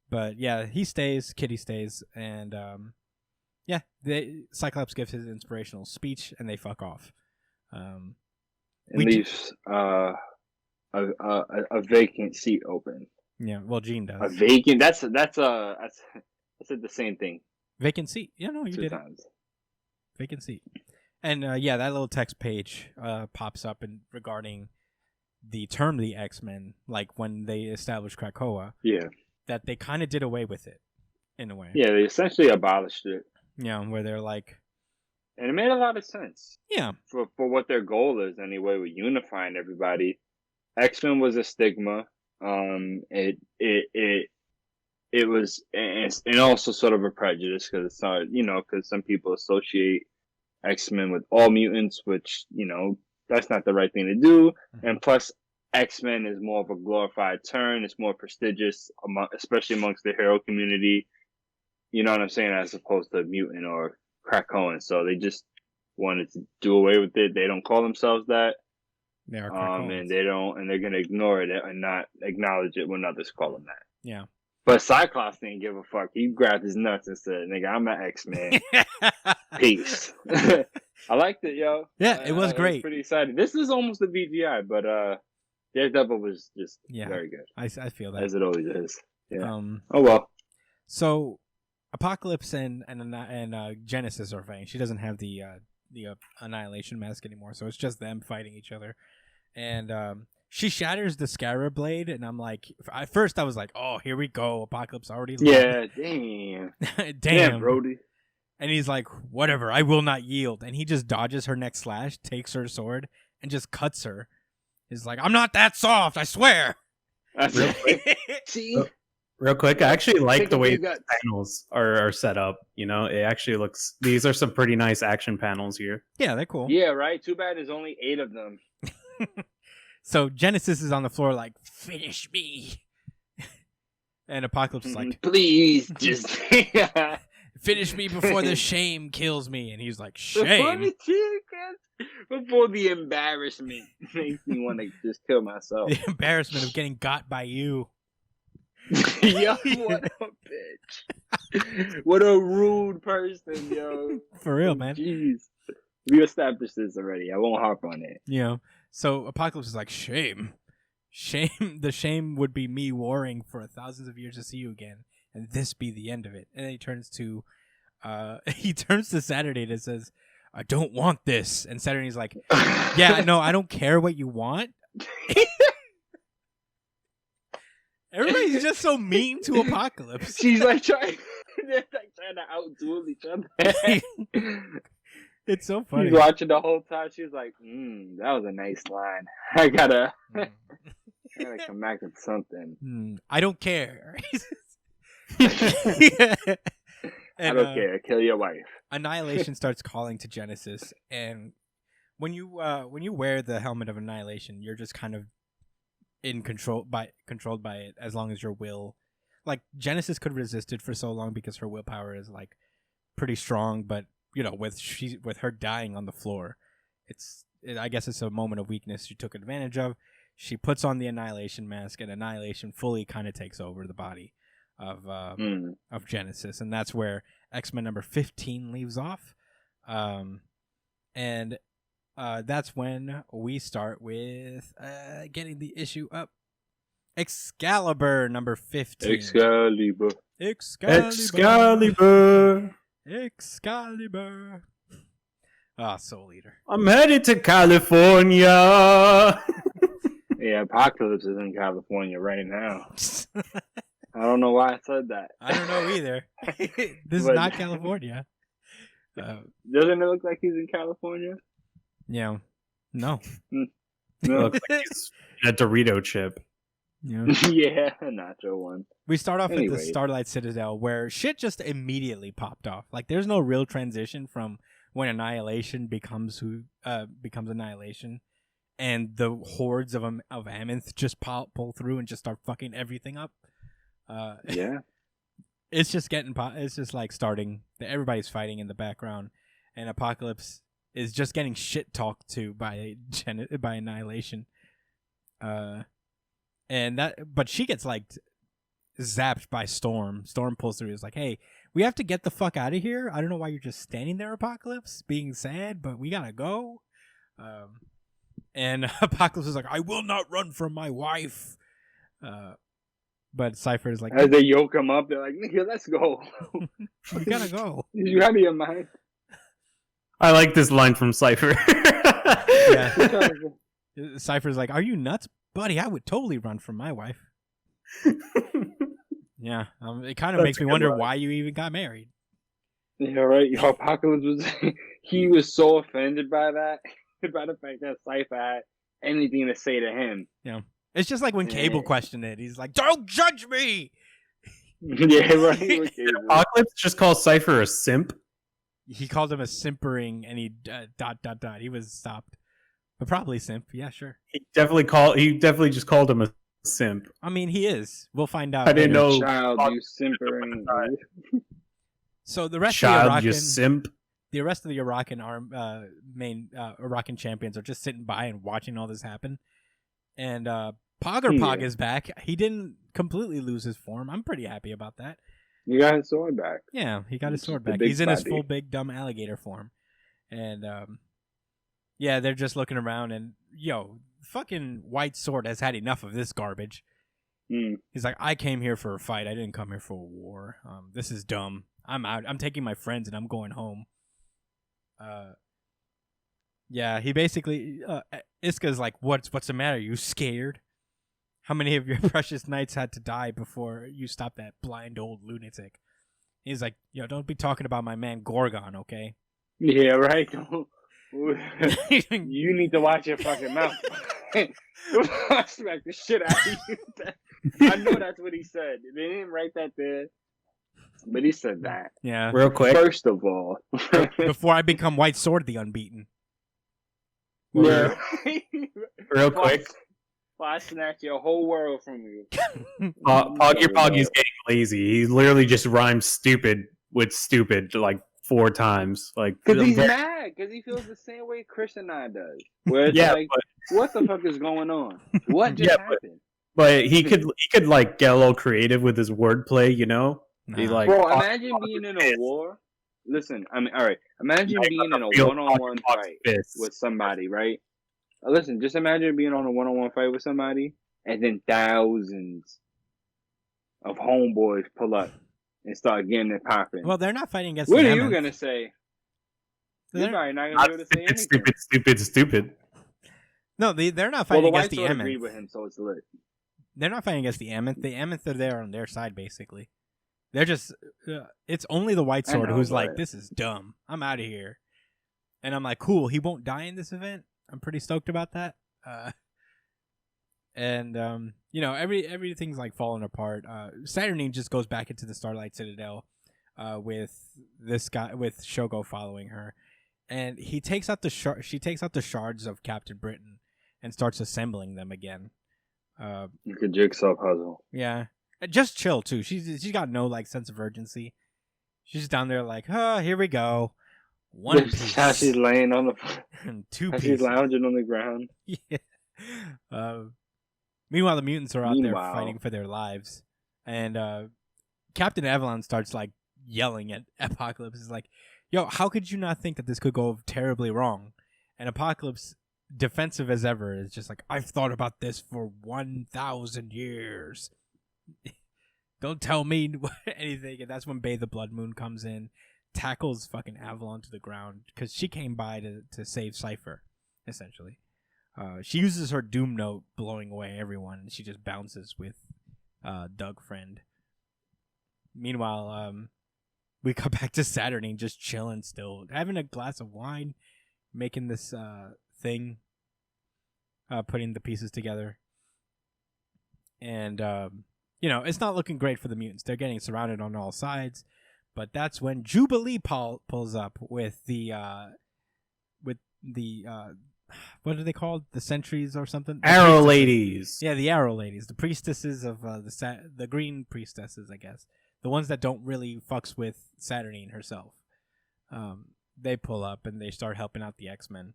But yeah, he stays. Kitty stays, and yeah, Cyclops gives his inspirational speech, and they fuck off. It leaves a vacant seat open. Yeah, well, Jean does. A vacant. That's I said the same thing. Vacant seat. Yeah, no, you did it. Vacant seat. And yeah, that little text page pops up regarding the term the X-Men, like when they established Krakoa. Yeah. That they kind of did away with it in a way. Yeah, they essentially abolished it. Yeah, where they're like, and it made a lot of sense. Yeah. For what their goal is anyway, with unifying everybody. X-Men was a stigma. It was, and also sort of a prejudice because it's not, because some people associate X-Men with all mutants, which, that's not the right thing to do. Mm-hmm. And plus, X-Men is more of a glorified term. It's more prestigious, especially amongst the hero community. You know what I'm saying? As opposed to mutant or Krakoan. So they just wanted to do away with it. They don't call themselves that. They are Krakoans. And they're going to ignore it and not acknowledge it when others call them that. Yeah. But Cyclops didn't give a fuck. He grabbed his nuts and said, nigga, I'm an X-Man. Peace. I liked it, yo. Yeah, it was great. I was pretty excited. This is almost a VGI, but Daredevil was just very good. I feel that. As it always is. Yeah. Oh, well. So, Apocalypse and Genesis are fighting. She doesn't have the Annihilation mask anymore, so it's just them fighting each other. And she shatters the Scarab blade, and I'm like, at first I was like, oh, here we go. Apocalypse already. Yeah, damn. Damn, Brody. And he's like, whatever, I will not yield. And he just dodges her next slash, takes her sword, and just cuts her. He's like, I'm not that soft, I swear. Real quick. See? Real quick, I actually like the way the panels are set up. It actually looks... These are some pretty nice action panels here. Yeah, they're cool. Yeah, right? Too bad there's only 8 of them. So Genesis is on the floor like, finish me. And Apocalypse is like... Please, just... Finish me before the shame kills me. And he's like, shame? Before the embarrassment makes me want to just kill myself. The embarrassment of getting got by you. Yo, what a bitch. What a rude person, yo. For real, man. Jeez. We established this already. I won't harp on it. So Apocalypse is like, shame. Shame. The shame would be me warring for thousands of years to see you again. And this be the end of it. And then he turns to Saturday and says, I don't want this. And Saturday's like, yeah, no, I don't care what you want. Everybody's just so mean to Apocalypse. She's like trying to outduel each other. It's so funny. She's watching the whole time. She's like, that was a nice line. I gotta come back with something. I don't care. I don't care. Kill your wife. Annihilation starts calling to Genesis, and when you wear the helmet of Annihilation, you're just kind of controlled by it as long as your will. Like Genesis could have resisted for so long because her willpower is like pretty strong, but with her dying on the floor, I guess it's a moment of weakness she took advantage of. She puts on the Annihilation mask, and Annihilation fully kind of takes over the body of Genesis, and that's where X-Men number 15 leaves off, and that's when we start with getting the issue up. Excalibur number 15. Excalibur. Soul Eater. I'm headed to California. Yeah, Apocalypse is in California right now. I don't know why I said that. I don't know either. This is not California. Doesn't it look like he's in California? Yeah. No. No. It looks like he's in a Dorito chip. Yeah. Yeah, nacho one. We start off at Anyway. the Starlight Citadel, where shit just immediately popped off. Like, there's no real transition from when Annihilation becomes Annihilation, and the hordes of Amenth just pull through and just start fucking everything up. Yeah. It's just it's just like starting. Everybody's fighting in the background, and Apocalypse is just getting shit talked to by Annihilation. But she gets like zapped by Storm. Storm pulls through. Is like, hey, we have to get the fuck out of here. I don't know why you're just standing there, Apocalypse, being sad, but we gotta go. And Apocalypse is like, I will not run from my wife. But Cypher is like, as they yoke him up, they're like, nigga, let's go. We gotta go. You out of your mind? I like this line from Cypher. Yeah. Cypher's like, are you nuts, buddy? I would totally run from my wife. Yeah, it kind of makes me wonder why you even got married. Yeah, right. Apocalypse he was so offended by that, by the fact that Cypher had anything to say to him. Yeah, it's just like when Cable questioned it. He's like, "Don't judge me." Yeah, right. Apocalypse just calls Cypher a simp. He called him a simpering, and he ... He was stopped, but probably simp. Yeah, sure. He definitely just called him a simp. I mean, he is. We'll find out. I didn't know. Child, you simpering. So the rest Child, you of simp. the rest of the Iraqan main Iraqan champions are just sitting by and watching all this happen. And Pog is back. He didn't completely lose his form. I'm pretty happy about that. You got his sword back. Yeah, he got his sword back. He's in his full big dumb alligator form. And yeah, they're just looking around and fucking White Sword has had enough of this garbage. He's like, I came here for a fight. I didn't come here for a war. This is dumb. I'm out. I'm taking my friends and I'm going home. Yeah, he basically Iska's like, what's the matter? You scared? How many of your precious knights had to die before you stopped that blind old lunatic? He's like, don't be talking about my man Gorgon, okay? Yeah, right. You need to watch your fucking mouth. Smack the shit out of you. I know that's what he said. They didn't write that there, but he said that. Yeah. Real quick. First of all, before I become White Sword the Unbeaten. Yeah. Real quick. I snatch your whole world from you. Poggy's getting lazy. He literally just rhymes stupid with stupid like 4 times. Like, because he's mad. Because he feels the same way Chris and I does. Where it's like, what the fuck is going on? What just happened? But he could like get a little creative with his wordplay, you know? He, like, bro, imagine being in a war. Listen, I mean, all right. Imagine being in a one-on-one fight with somebody, right? Listen, just imagine being on a one-on-one fight with somebody, and then thousands of homeboys pull up and start getting it popping. Well, they're not fighting against. What the are Emmons. you gonna say? You're probably not gonna be able to say anything. Stupid. No, they're not fighting against the Emmons. Agree with him, so it's lit. They're not fighting against the Emmons. The Emmons are there on their side, basically. They're just. It's only the White Sword who's like, "This is dumb. I'm out of here," and I'm like, "Cool. He won't die in this event." I'm pretty stoked about that. Everything's like falling apart. Saturnine just goes back into the Starlight Citadel with this guy, with Shogo following her, and he takes out she takes out the shards of Captain Britain and starts assembling them again. Like a jigsaw puzzle. Yeah, just chill too. She's got no like sense of urgency. She's down there like, here we go. One piece. How she's laying on the two how pieces. she's lounging on the ground. Yeah. Meanwhile, the mutants are out there fighting for their lives, and Captain Avalon starts like yelling at Apocalypse. Is like, "Yo, how could you not think that this could go terribly wrong?" And Apocalypse, defensive as ever, is just like, "I've thought about this for 1,000 years. Don't tell me anything." And that's when Bay the Blood Moon comes in. Tackles fucking Avalon to the ground because she came by to save Cypher, essentially. She uses her Doom Note, blowing away everyone, and she just bounces with Doug Friend. Meanwhile, we come back to Saturday just chilling still, having a glass of wine, making this thing, putting the pieces together. And, it's not looking great for the mutants. They're getting surrounded on all sides. But that's when Jubilee pulls up with the what are they called? The sentries or something? Arrow ladies. Yeah, the arrow ladies. The priestesses of the green priestesses, I guess. The ones that don't really fucks with Saturnine herself. They pull up and they start helping out the X-Men.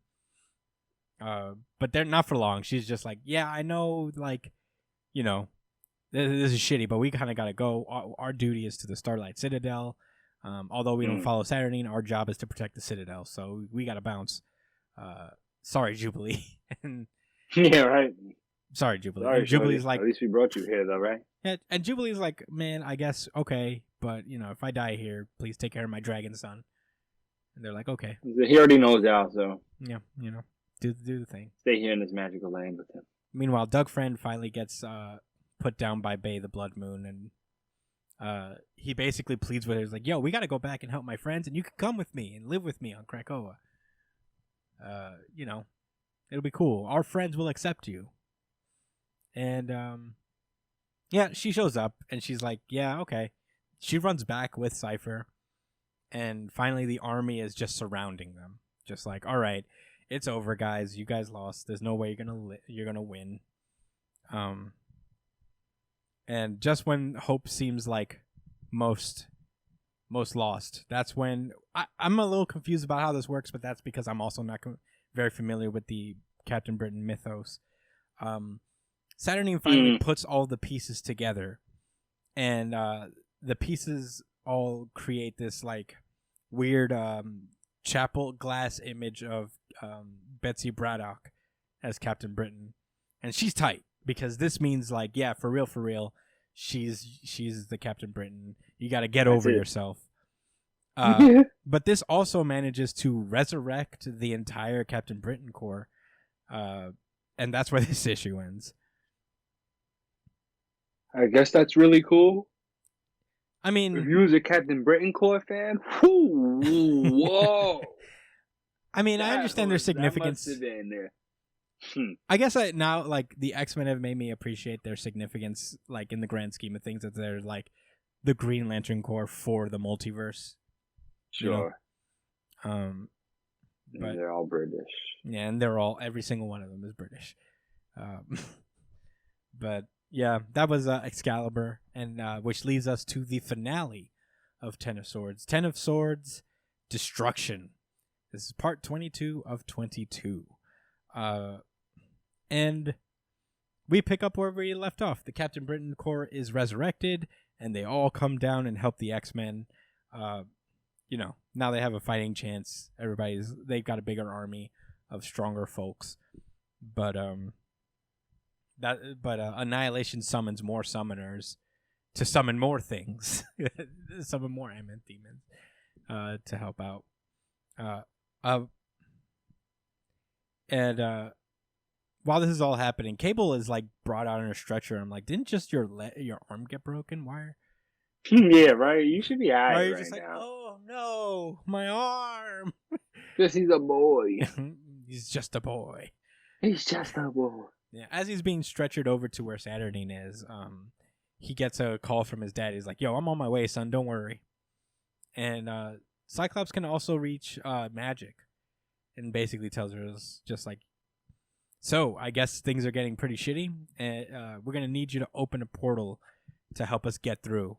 But they're not for long. She's just like, yeah, I know, like, this is shitty, but we kind of got to go. Our duty is to the Starlight Citadel. Although we don't follow Saturnine, our job is to protect the Citadel. So we got to bounce. Sorry, Jubilee. Yeah, right. Sorry, Jubilee. Sorry, and Jubilee's like, at least we brought you here, though, right? Yeah, and Jubilee's like, man, I guess okay, but if I die here, please take care of my dragon son. And they're like, okay. He already knows that, so yeah, do the thing. Stay here in this magical land with him. Meanwhile, Doug Friend finally gets put down by Bay the Blood Moon, and he basically pleads with her. He's like, yo, we got to go back and help my friends, and you can come with me and live with me on Krakoa. It'll be cool. Our friends will accept you. And, yeah, she shows up, and she's like, yeah, okay. She runs back with Cypher, and finally the army is just surrounding them. Just like, all right, it's over, guys. You guys lost. There's no way you're gonna win. And just when hope seems like most lost, that's when I'm a little confused about how this works, but that's because I'm also not very familiar with the Captain Britain mythos. Saturnine finally puts all the pieces together, and the pieces all create this like weird chapel glass image of Betsy Braddock as Captain Britain, and she's tight because this means like, yeah, for real, she's the Captain Britain. You got to get over yourself. But this also manages to resurrect the entire Captain Britain Corps, and that's where this issue ends. I guess that's really cool. I mean, if you was a Captain Britain Corps fan, whoa! I mean, I understand their significance. That must have been there. I guess now, like, the X-Men have made me appreciate their significance, like, in the grand scheme of things, that they're, like, the Green Lantern Corps for the multiverse. Sure. But they're all British. Yeah, and every single one of them is British. But, yeah, that was Excalibur, and which leads us to the finale of Ten of Swords. 10 of Swords, Destruction. This is part 22 of 22. And we pick up where we left off. The Captain Britain Corps is resurrected, and they all come down and help the X-Men. Now they have a fighting chance. They've got a bigger army of stronger folks. But Annihilation summons more summoners to summon more things. Summon more Ament demons to help out. And while this is all happening, Cable is like brought out on a stretcher. I'm like, didn't just your arm get broken? Why? Yeah, right. You should be alright right just now. Like, oh no, my arm. Because he's a boy. He's just a boy. He's just a boy. Yeah. As he's being stretchered over to where Saturnine is, he gets a call from his dad. He's like, "Yo, I'm on my way, son. Don't worry." And Cyclops can also reach Magic. And basically tells her, just like, so I guess things are getting pretty shitty, and we're going to need you to open a portal to help us get through.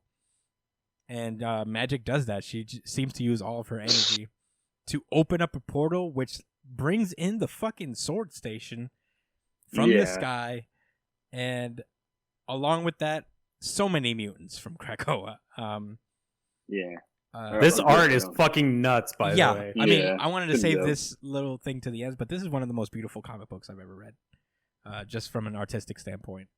And Magic does that. She seems to use all of her energy to open up a portal, which brings in the fucking Sword Station from the sky. And along with that, so many mutants from Krakoa. This art is fucking nuts, by the way. I mean, I wanted to save this little thing to the end, but this is one of the most beautiful comic books I've ever read, just from an artistic standpoint.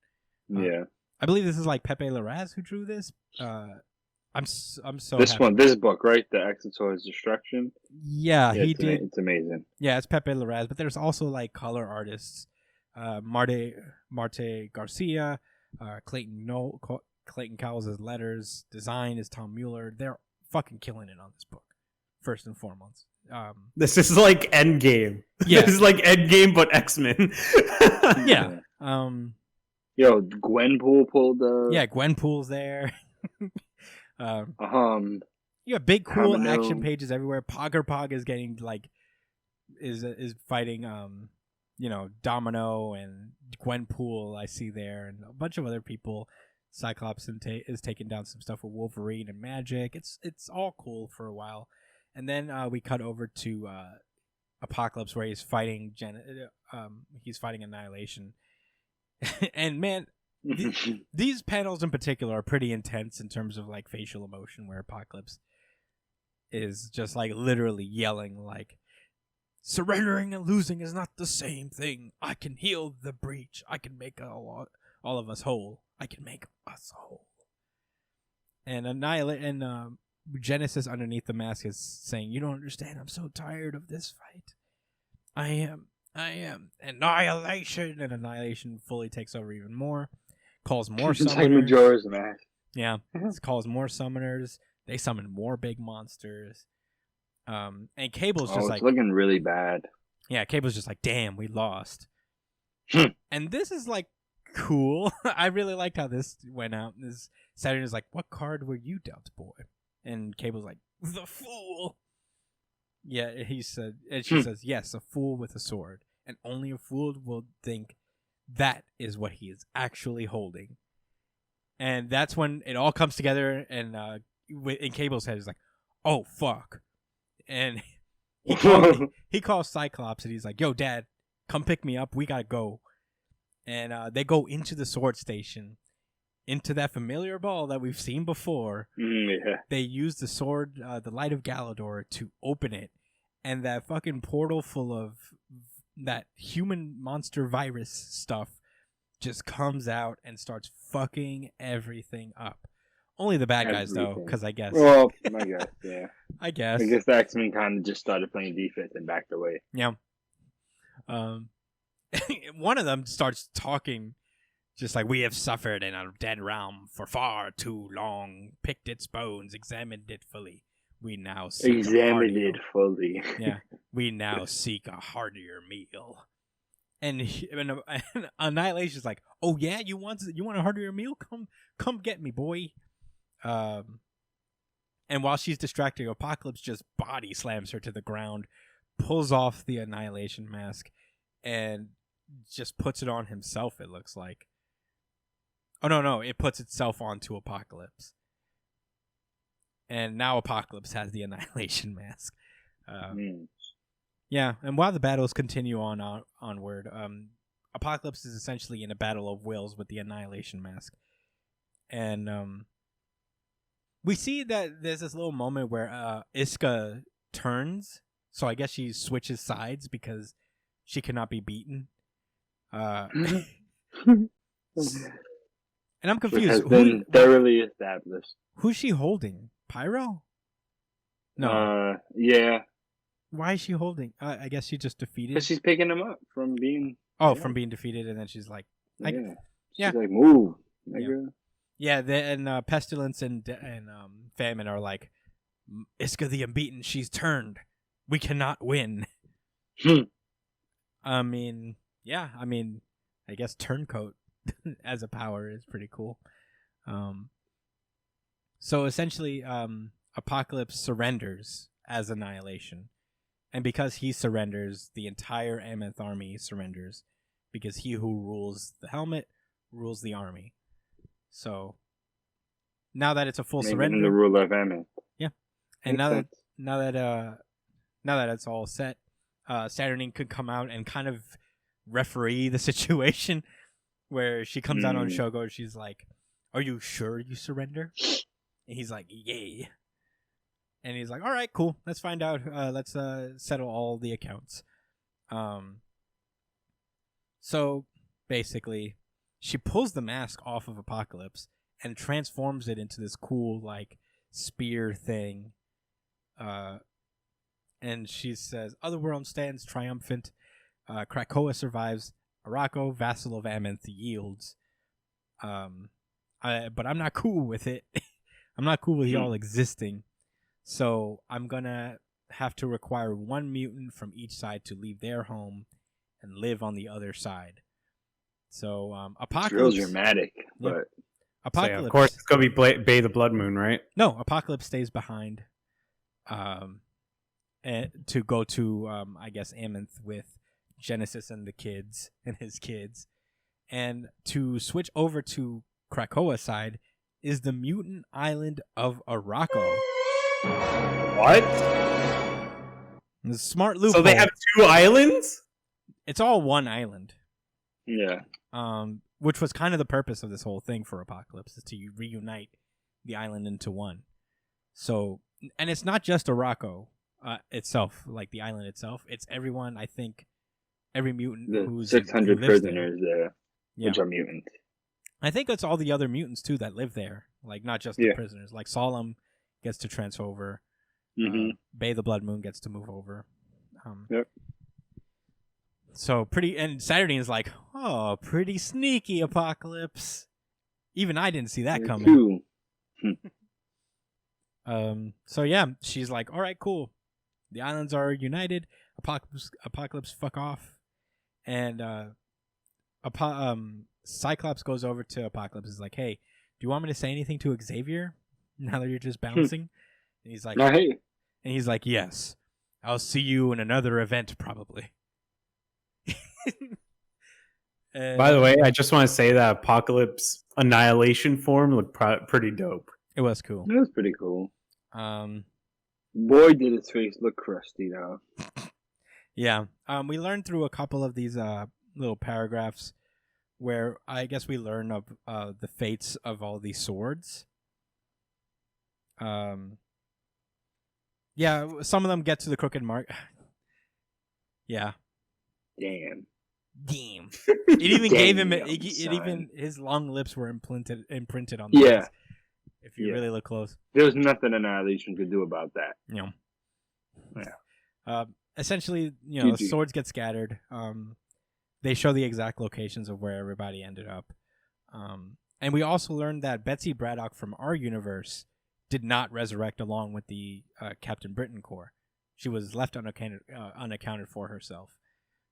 I believe this is like Pepe Larraz who drew this. I'm so happy. This book, right? The Exetor's Destruction. Yeah, he did. It's amazing. Yeah, it's Pepe Larraz, but there's also like color artists, Marte Garcia, Clayton Clayton Cowles' letters. Design is Tom Mueller. They're fucking killing it on this book, first and foremost. This is like Endgame. Yeah. This is like Endgame, but X-Men. Yeah. Yo, Gwenpool pulled up. Yeah, Gwenpool's there. You have big cool Domino. action pages everywhere. Pog is getting like is fighting Domino and Gwenpool I see there, and a bunch of other people. Cyclops is taking down some stuff with Wolverine and Magic. It's all cool for a while. And then we cut over to Apocalypse, where he's fighting he's fighting Annihilation. And man, these panels in particular are pretty intense in terms of like facial emotion, where Apocalypse is just like literally yelling like, surrendering and losing is not the same thing. I can heal the breach. I can make all of us whole. I can make us whole. And Genesis underneath the mask is saying, you don't understand. I'm so tired of this fight. I am Annihilation. And Annihilation fully takes over even more. Calls more It's like summoners. Majora's Mask. Yeah. It calls more summoners. They summon more big monsters. And Cable's just it's looking really bad. Yeah, Cable's just like, damn, we lost. Hmm. And this is like cool. I really liked how this went out. This Saturn is like, what card were you dealt, boy? And Cable's like, the fool. Yeah, he said, and she says, yes, a fool with a sword. And only a fool will think that is what he is actually holding. And that's when it all comes together, and in Cable's head is like, oh, fuck. And he calls Cyclops, and he's like, yo, Dad, come pick me up. We gotta go. And they go into the sword station, into that familiar ball that we've seen before. Yeah. They use the sword, the Light of Galador, to open it. And that fucking portal full of that human monster virus stuff just comes out and starts fucking everything up. Only the bad guys, though, because I guess. Well, I guess, yeah. I guess the X-Men kind of just started playing defense and backed away. Yeah. One of them starts talking just like, we have suffered in a dead realm for far too long, picked its bones, examined it fully. We now seek examined it fully. Yeah. We now seek a heartier meal. And Annihilation's like, oh yeah, you want a heartier meal? Come get me, boy. And while she's distracted, Apocalypse just body slams her to the ground, pulls off the Annihilation mask, and just puts it on himself, it looks like. Oh, no, it puts itself onto Apocalypse. And now Apocalypse has the Annihilation mask. Yeah, and while the battles continue onward, Apocalypse is essentially in a battle of wills with the Annihilation mask. And we see that there's this little moment where Iska turns, so I guess she switches sides because she cannot be beaten. And I'm confused. Which has been thoroughly established. Who's she holding? Pyro? No. Yeah. Why is she holding? I guess she just defeated. Because she's picking him up from being. From being defeated, and then she's like, She's like, move, nigga. Yeah. And Pestilence and Famine are like, Iska the Unbeaten, she's turned. We cannot win. I mean, I guess Turncoat as a power is pretty cool. So essentially, Apocalypse surrenders as Annihilation. And because he surrenders, the entire Ameth army surrenders. Because he who rules the helmet rules the army. So now that it's a full surrender, the ruler of Ameth. Yeah, and now that it's all set, Saturnine could come out and kind of referee the situation. Where she comes out on Shogo, she's like, "Are you sure you surrender?" And he's like, "Yeah." And he's like, all right, cool. Let's find out. Let's settle all the accounts. So basically, she pulls the mask off of Apocalypse and transforms it into this cool, like, spear thing. And she says, Otherworld stands triumphant. Krakoa survives. Araco, vassal of Ameth, yields. but I'm not cool with it. I'm not cool with y'all existing. So I'm gonna have to require one mutant from each side to leave their home and live on the other side. So Apocalypse. It's real dramatic, but Apocalypse. So, yeah, of course, it's gonna be Bay the Blood Moon, right? No, Apocalypse stays behind. To go to I guess Amonth with Genesis and the kids and his kids, and to switch over to Krakoa side is the mutant island of Araco. What? The smart loophole. So they have 2 islands? It's all one island. yeah. Which was kind of the purpose of this whole thing for Apocalypse, is to reunite the island into one. So, and it's not just Araco itself, like the island itself. It's everyone, I think, every mutant who's 600 prisoners there, which are mutants. I think it's all the other mutants, too, that live there. Like, not just the prisoners. Like, Solemn gets to transfer over. Bay the Blood Moon gets to move over. Yep. So pretty, and Saturday is like, oh, pretty sneaky, Apocalypse. Even I didn't see that coming. So yeah, she's like, all right, cool. The islands are united. Apocalypse, fuck off. And Cyclops goes over to Apocalypse. Is like, hey, do you want me to say anything to Xavier now that you're just bouncing? And he's like, right. And he's like, yes, I'll see you in another event probably. By the way, I just want to say that Apocalypse Annihilation form looked pretty dope. It was cool. It was pretty cool. Boy, did his face look crusty, though. Yeah. We learned through a couple of these little paragraphs where I guess we learn of the fates of all these swords. Yeah, some of them get to the crooked mark. Yeah. Damn. It even gave him. It even his long lips were imprinted on the face, if you really look close. There's nothing Annihilation could do about that. Yeah. Essentially, swords get scattered. They show the exact locations of where everybody ended up. And we also learned that Betsy Braddock from our universe did not resurrect along with the Captain Britain Corps. She was left unaccounted for herself.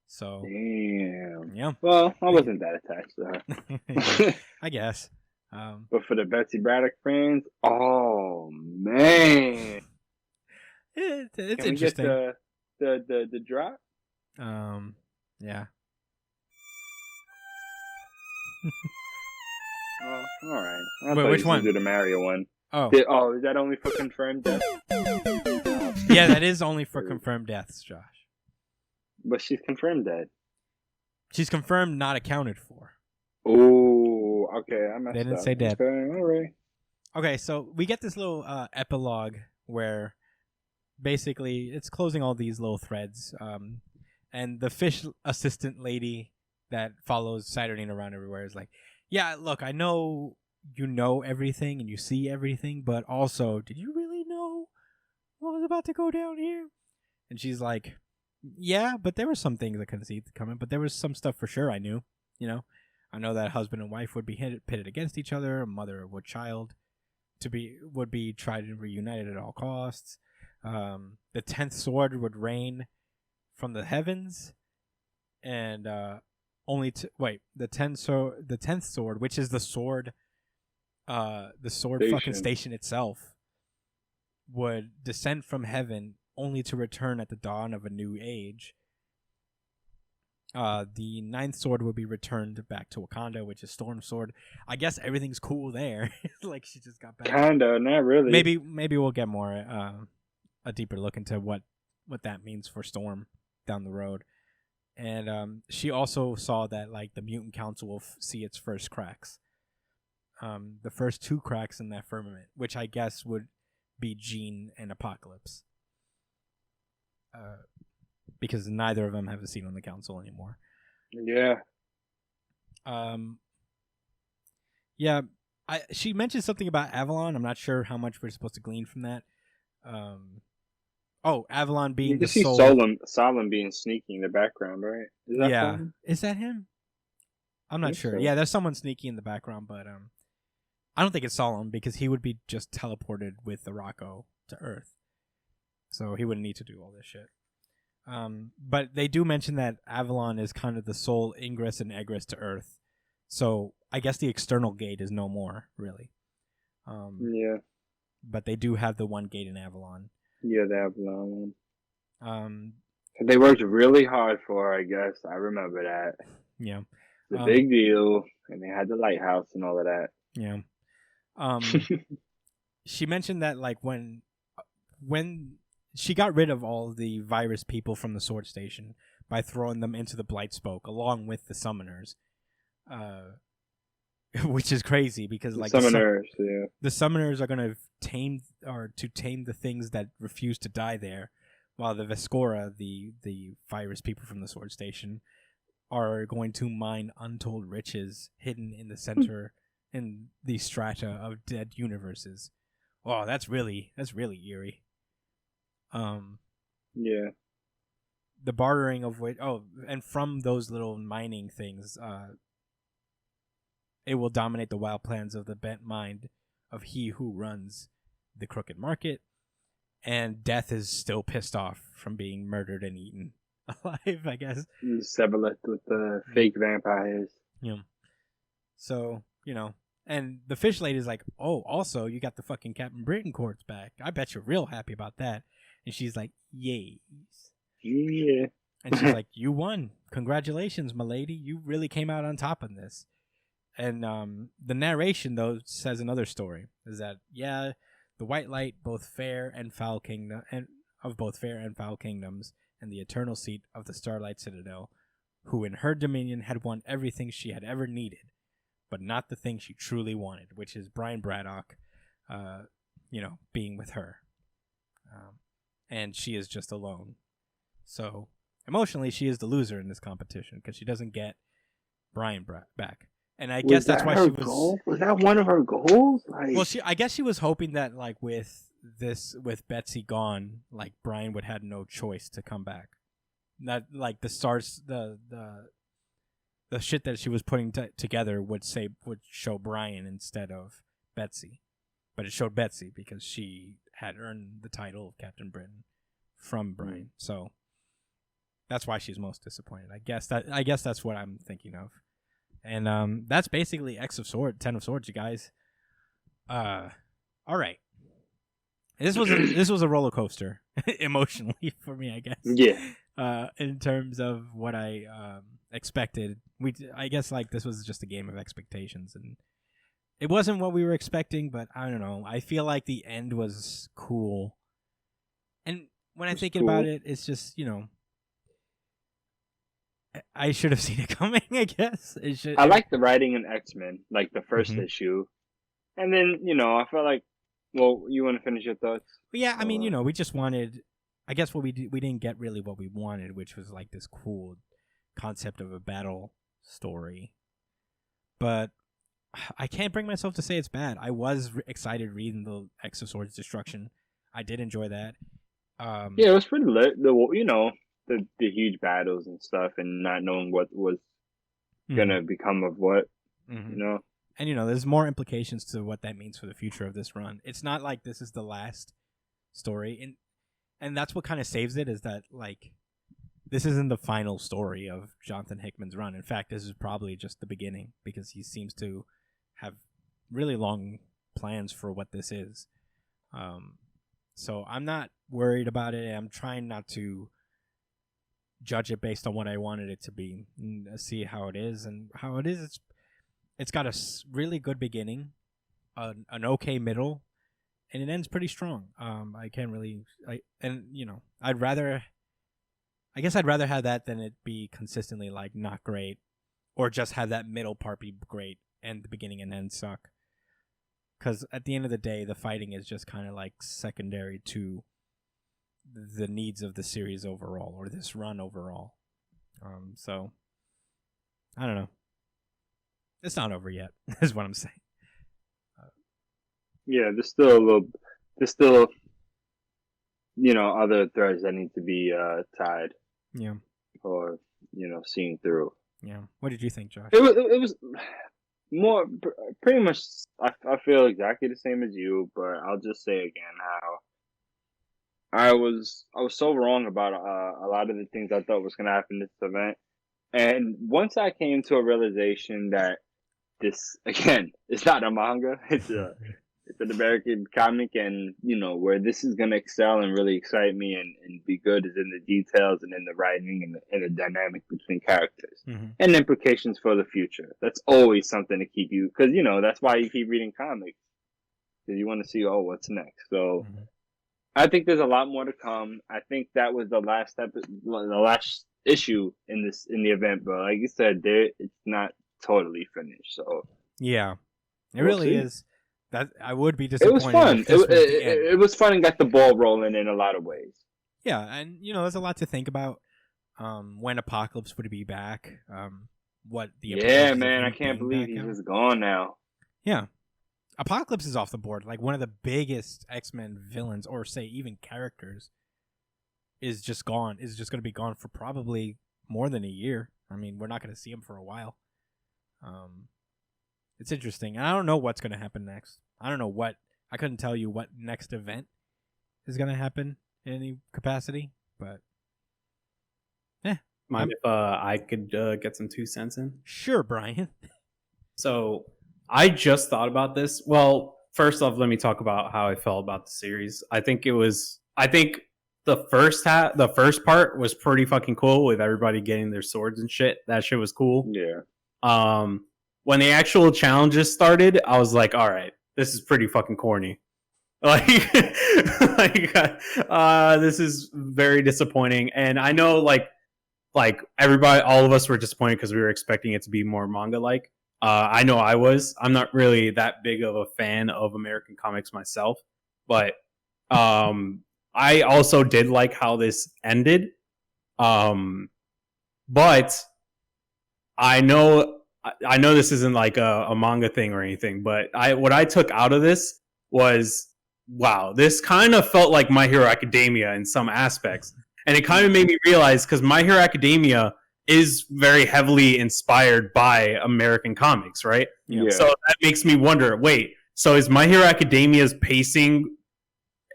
So, damn. Yeah. Well, I wasn't that attached to her. I guess. But for the Betsy Braddock fans, oh man, it's Can interesting. We get the drop. Yeah. Oh, all right. Wait, which one? Do the Mario one. Oh. Is that only for confirmed death? Yeah, that is only for confirmed deaths, Josh. But she's confirmed dead. She's confirmed not accounted for. Oh, okay. I messed They didn't up. say dead. Okay, all right. Okay, so we get this little epilogue where basically it's closing all these little threads. And the fish assistant lady that follows Saturnine around everywhere is like, yeah, look, I know you know everything and you see everything, but also, did you really know what was about to go down here? And she's like, yeah, but there were some things I couldn't see coming, but there was some stuff for sure I knew. I know that husband and wife would be pitted against each other, a mother of a child would be tried and reunited at all costs. The 10th sword would reign from the heavens, and the 10th sword, which is the sword fucking station itself, would descend from heaven only to return at the dawn of a new age. The 9th sword would be returned back to Wakanda, which is Storm Sword. I guess everything's cool there. Like she just got back. Kinda, not really. Maybe we'll get more a deeper look into what that means for Storm down the road. And she also saw that like the Mutant Council will see its first cracks. The first 2 cracks in that firmament, which I guess would be Jean and Apocalypse. Because neither of them have a seat on the council anymore. Yeah. Yeah. She mentioned something about Avalon. I'm not sure how much we're supposed to glean from that. Avalon being the soul. Solomon being sneaky in the background, right? Is that Solomon? Is that him? I'm not sure. So. Yeah, there's someone sneaky in the background, but I don't think it's solemn because he would be just teleported with the Rocco to Earth. So he wouldn't need to do all this shit. But they do mention that Avalon is kind of the sole ingress and egress to Earth. So I guess the external gate is no more, really. Yeah. But they do have the one gate in Avalon. Yeah, the Avalon one. They worked really hard for, I guess. I remember that. Yeah. It's a big deal. And they had the lighthouse and all of that. Yeah. She mentioned that, like, when she got rid of all the virus people from the Sword Station by throwing them into the Blight Spoke along with the summoners. Which is crazy because, like, the summoners are going to tame the things that refuse to die there, while the Vescora, the virus people from the Sword Station, are going to mine untold riches hidden in the center in the strata of dead universes. Oh, that's really eerie. Yeah. The bartering of which, and from those little mining things, it will dominate the wild plans of the bent mind of he who runs the crooked market, and Death is still pissed off from being murdered and eaten alive, I guess. Sebaleth with the fake vampires. Yeah. So, and the fish lady's like, oh, also, you got the fucking Captain Britain cords back. I bet you're real happy about that. And she's like, yes. Yeah. And she's like, you won. Congratulations, my lady. You really came out on top of this. And the narration, though, says another story. Is that, yeah, the white light, both fair and foul kingdom, and of both fair and foul kingdoms, and the eternal seat of the Starlight Citadel, who in her dominion had won everything she had ever needed, but not the thing she truly wanted, which is Brian Braddock, being with her. And she is just alone. So, emotionally, she is the loser in this competition, because she doesn't get Brian back. And I guess that's why she was. Goal? Was that one of her goals? Well, I guess she was hoping that, like, with Betsy gone, like, Brian would have no choice to come back. That, like, the stars, the shit that she was putting together would show Brian instead of Betsy, but it showed Betsy because she had earned the title of Captain Britain from Brian. So that's why she's most disappointed. I guess that's what I'm thinking of. And that's basically 10 of Swords, you guys. All right. This was a roller coaster emotionally for me, I guess. Yeah. In terms of what I expected, I guess, like, this was just a game of expectations, and it wasn't what we were expecting. But I don't know. I feel like the end was cool, and when I'm thinking about it, it's just, I should have seen it coming, I guess. I like the writing in X-Men, like the first issue. And then, I felt like, well, you want to finish your thoughts? Yeah, I mean, we just wanted, I guess we didn't get really what we wanted, which was, like, this cool concept of a battle story. But I can't bring myself to say it's bad. I was excited reading the X of Swords Destruction. I did enjoy that. Yeah, it was pretty lit. The huge battles and stuff, and not knowing what was gonna become of what, And there's more implications to what that means for the future of this run. It's not like this is the last story, and that's what kind of saves it, is that, like, this isn't the final story of Jonathan Hickman's run. In fact, this is probably just the beginning, because he seems to have really long plans for what this is. So I'm not worried about it. I'm trying not to judge it based on what I wanted it to be, and see how it is. And how it is, it's got a really good beginning, an okay middle, and it ends pretty strong. I can't really, I'd rather have that than it be consistently, like, not great, or just have that middle part be great and the beginning and end suck. Because at the end of the day, the fighting is just kind of, like, secondary to the needs of the series overall, or this run overall. So I don't know. It's not over yet, is what I'm saying. Yeah, there's still other threads that need to be tied. Yeah. Or seen through. Yeah. What did you think, Josh? It was pretty much. I feel exactly the same as you, but I'll just say again how I was so wrong about a lot of the things I thought was going to happen in this event. And once I came to a realization that this, again, it's not a manga, it's an American comic, and where this is going to excel and really excite me and be good is in the details and in the writing and the dynamic between characters and implications for the future. That's always something to keep you, because that's why you keep reading comics, because you want to see what's next. So I think there's a lot more to come. I think that was the last issue in the event, but like you said, it's not totally finished. So yeah, it really is. That I would be disappointed. It was fun. It was fun and got the ball rolling in a lot of ways. Yeah, and there's a lot to think about. When Apocalypse would be back? What the man, I can't believe he's just gone now. Yeah, Apocalypse is off the board. Like one of the biggest X-Men villains, or say even characters, is just gone. Is just going to be gone for probably more than a year. I mean, we're not going to see him for a while. It's interesting. And I don't know what's going to happen next. I couldn't tell you what next event is going to happen in any capacity, but mind if I could get some 2 cents in? Sure, Brian. So I just thought about this. Well, first off, let me talk about how I felt about the series. I think the first part was pretty fucking cool with everybody getting their swords and shit. That shit was cool. Yeah. When the actual challenges started, I was like, all right, this is pretty fucking corny. Like this is very disappointing. And I know like everybody, all of us were disappointed because we were expecting it to be more manga-like. I know I was. I'm not really that big of a fan of American comics myself, but I also did like how this ended. But I know this isn't like a manga thing or anything, but what I took out of this was, wow, this kind of felt like My Hero Academia in some aspects. And it kind of made me realize, because My Hero Academia is very heavily inspired by American comics, right? Yeah. So that makes me wonder, wait, so is My Hero Academia's pacing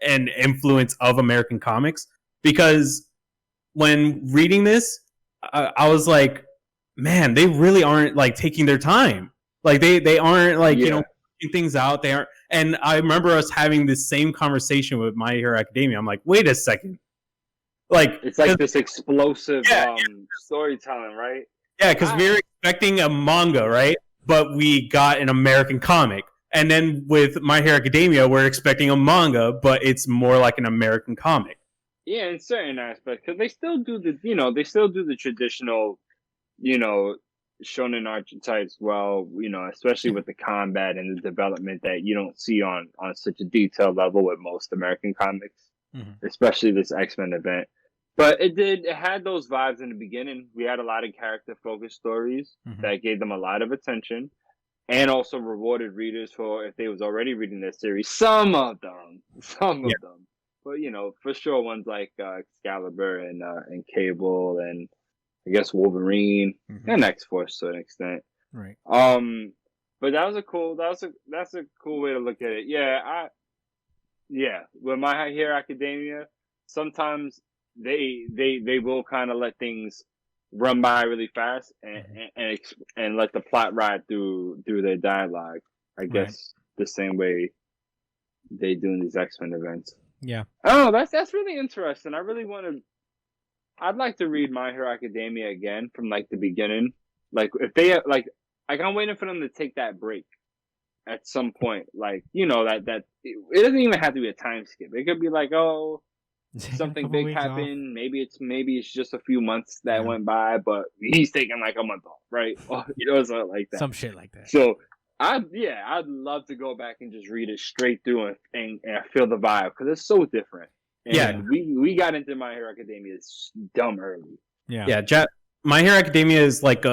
an influence of American comics? Because when reading this, I was like, man, they really aren't like taking their time. Like they aren't like, putting things out. They aren't. And I remember us having this same conversation with My Hero Academia. I'm like, wait a second. Like it's like this explosive storytelling, right? Yeah, because we were expecting a manga, right? But we got an American comic. And then with My Hero Academia, we're expecting a manga, but it's more like an American comic. Yeah, in certain aspects, because they still do the traditional, shonen archetypes well, especially with the combat and the development that you don't see on such a detailed level with most American comics, especially this X-Men event. But it had those vibes in the beginning. We had a lot of character-focused stories that gave them a lot of attention, and also rewarded readers for if they was already reading this series. Some of them. But for sure, ones like Excalibur and Cable and I guess Wolverine and X-Force to an extent. Right. But that's a cool way to look at it. Yeah. With My Hero Academia, sometimes they will kind of let things run by really fast and let the plot ride through their dialogue. I guess the same way they do in these X-Men events. Yeah. Oh, that's really interesting. I'd like to read My Hero Academia again from like the beginning. Like if they I'm waiting for them to take that break at some point. Like that it doesn't even have to be a time skip. It could be like something big happened. Maybe it's just a few months that went by, but he's taking like a month off, right? Or something like that. Some shit like that. So I'd love to go back and just read it straight through and feel the vibe because it's so different. And we got into My Hero Academia dumb early. Yeah. My Hero Academia is like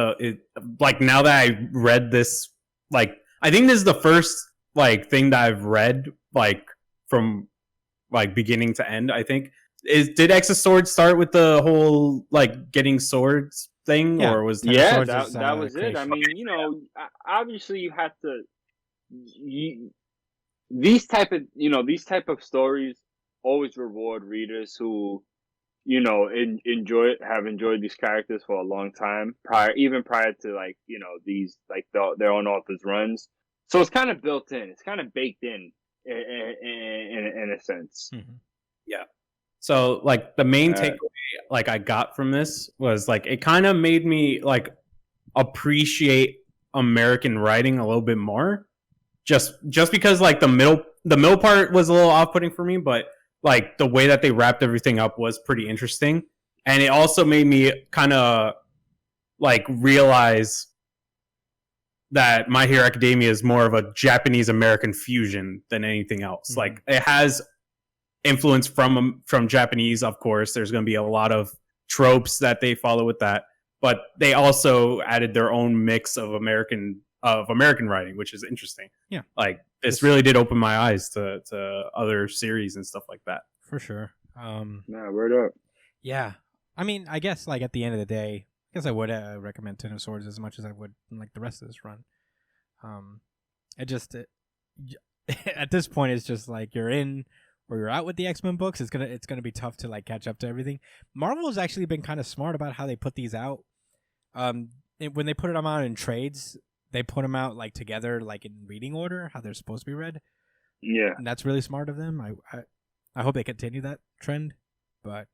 like now that I read this, like I think this is the first like thing that I've read like from like beginning to end. I think did X of Swords start with the whole like getting swords thing, Yeah. or was Yeah, Swords' that was it. I creation. mean, you know, obviously you have to. These type of stories always reward readers who, you know, have enjoyed these characters for a long time even prior to, like, you know, these, like, their own authors' runs. So it's kind of built in. It's kind of baked in a sense. Mm-hmm. Yeah. So, like, the main takeaway, like, I got from this was, like, it kind of made me, like, appreciate American writing a little bit more. Just because, like, the middle part was a little off-putting for me, but, like, the way that they wrapped everything up was pretty interesting. And it also made me kind of, like, realize that My Hero Academia is more of a Japanese-American fusion than anything else. Mm-hmm. Like, it has influence from Japanese, of course. There's going to be a lot of tropes that they follow with that, but they also added their own mix of American writing, which is interesting. Yeah, like this really did open my eyes to other series and stuff like that. For sure. Word up. Yeah, I mean, I guess, like, at the end of the day, I guess I would recommend Ten of Swords as much as I would, like, the rest of this run. At this point, it's just like you're in or you're out with the X-Men books. It's gonna be tough to, like, catch up to everything. Marvel has actually been kind of smart about how they put these out. When they put them out in trades, they put them out, like, together, like, in reading order, how they're supposed to be read. Yeah, and that's really smart of them. I hope they continue that trend, but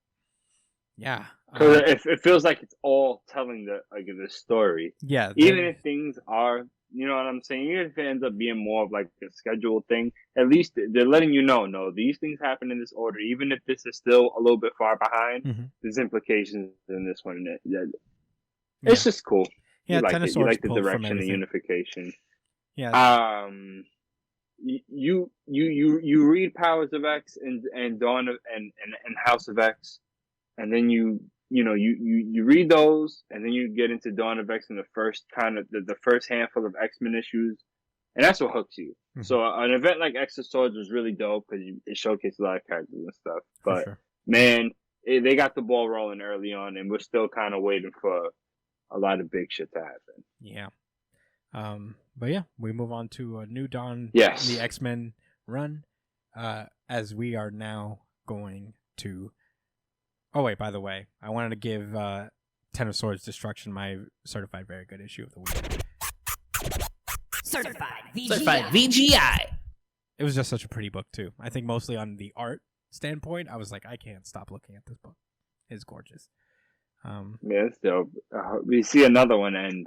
yeah, because it feels like it's all telling the story. Yeah, even if things are, you know what I'm saying, even if it ends up being more of, like, a scheduled thing, at least they're letting you know, no, these things happen in this order. Even if this is still a little bit far behind, there's implications in this one. It's just cool. Yeah, you like the direction and unification. Yeah. You read Powers of X and Dawn of and House of X, and then you read those, and then you get into Dawn of X in the first kind of the first handful of X-Men issues, and that's what hooks you. Mm-hmm. So an event like X of Swords was really dope because it showcased a lot of characters and stuff. But sure. Man, they got the ball rolling early on, and we're still kind of waiting for a lot of big shit to happen. Yeah. But yeah, we move on to a New Dawn, yes, the X-Men run, as we are now going to. Oh wait, by the way, I wanted to give Ten of Swords Destruction my certified very good issue of the week. Certified VGI. It was just such a pretty book too. I think mostly on the art standpoint, I was like, I can't stop looking at this book. It's gorgeous. Yeah, it's dope. We see another one end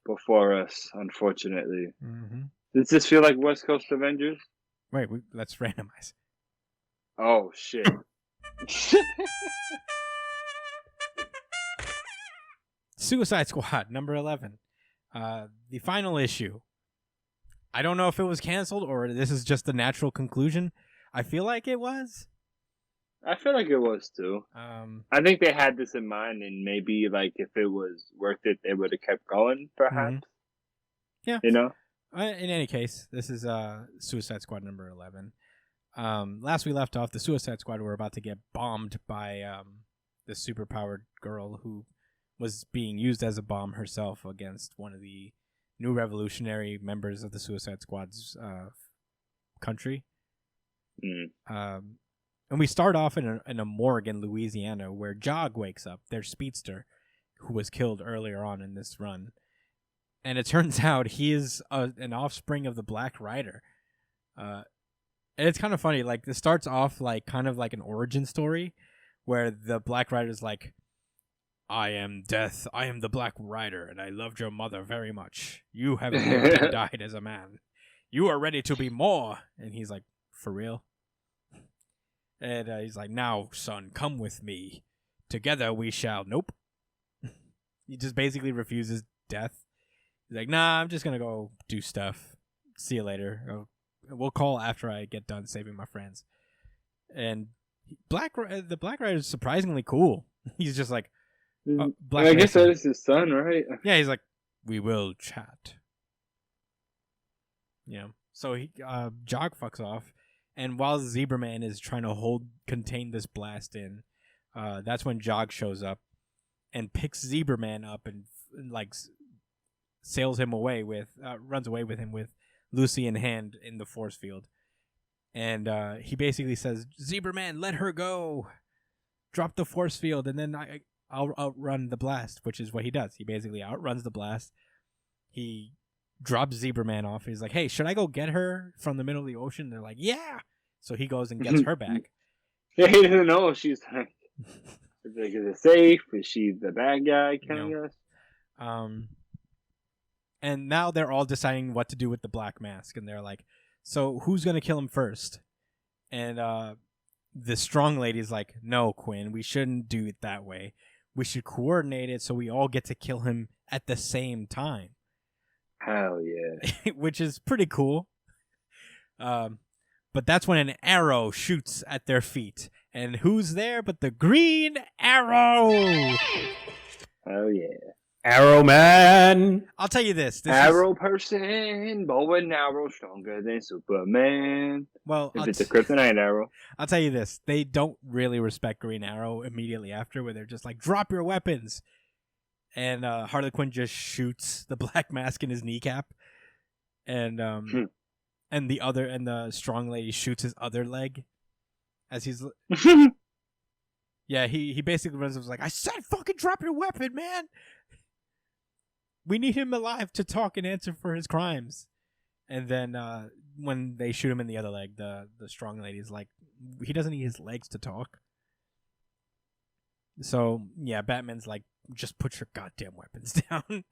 before us, unfortunately. Mm-hmm. Does this feel like West Coast Avengers? Wait, let's randomize. Oh, shit. Suicide Squad, number 11. The final issue. I don't know if it was canceled or this is just the natural conclusion. I feel like it was. I feel like it was too. I think they had this in mind, and maybe, like, if it was worth it, they would have kept going, perhaps. Mm-hmm. Yeah. You know? In any case, this is Suicide Squad number 11. Last we left off, the Suicide Squad were about to get bombed by the superpowered girl who was being used as a bomb herself against one of the new revolutionary members of the Suicide Squad's country. And we start off in a morgue in Louisiana where Jog wakes up, their speedster, who was killed earlier on in this run. And it turns out he is an offspring of the Black Rider. And it's kind of funny. Like, this starts off like kind of like an origin story where the Black Rider's like, I am death. I am the Black Rider, and I loved your mother very much. You have lived and died as a man. You are ready to be more. And he's like, for real? And he's like, now, son, come with me. Together we shall. Nope. He just basically refuses death. He's like, nah, I'm just going to go do stuff. See you later. We'll call after I get done saving my friends. And the Black Rider is surprisingly cool. He's just like, I guess that is his son, right? Yeah, he's like, we will chat. Yeah. So Jog fucks off. And while Zebra Man is trying to contain this blast in, that's when Jog shows up. and picks Zebra Man up and like sails him away runs away with him with Lucy in hand in the force field. And he basically says, Zebra Man, let her go. Drop the force field, and then I'll outrun the blast, which is what he does. He basically outruns the blast. He drops Zebra Man off. He's like, hey, should I go get her from the middle of the ocean? They're like, yeah. So he goes and gets her back. Yeah, he doesn't know. She's like, is it safe? Is she the bad guy kind of guy? And now they're all deciding what to do with the Black Mask. And they're like, so who's going to kill him first? And the strong lady's like, no, Quinn, we shouldn't do it that way. We should coordinate it so we all get to kill him at the same time. Hell yeah. Which is pretty cool. But that's when an arrow shoots at their feet. And who's there but the Green Arrow? Oh, yeah. Arrow Man. I'll tell you this. Arrow person, bow and arrow, stronger than Superman. Well, if it's a kryptonite arrow. I'll tell you this. They don't really respect Green Arrow immediately after, where they're just like, drop your weapons. And Harley Quinn just shoots the Black Mask in his kneecap. And and the strong lady shoots his other leg as he's yeah, he basically runs and was like, I said fucking drop your weapon, man. We need him alive to talk and answer for his crimes. And then when they shoot him in the other leg, the strong lady's like, he doesn't need his legs to talk. So yeah, Batman's like, just put your goddamn weapons down.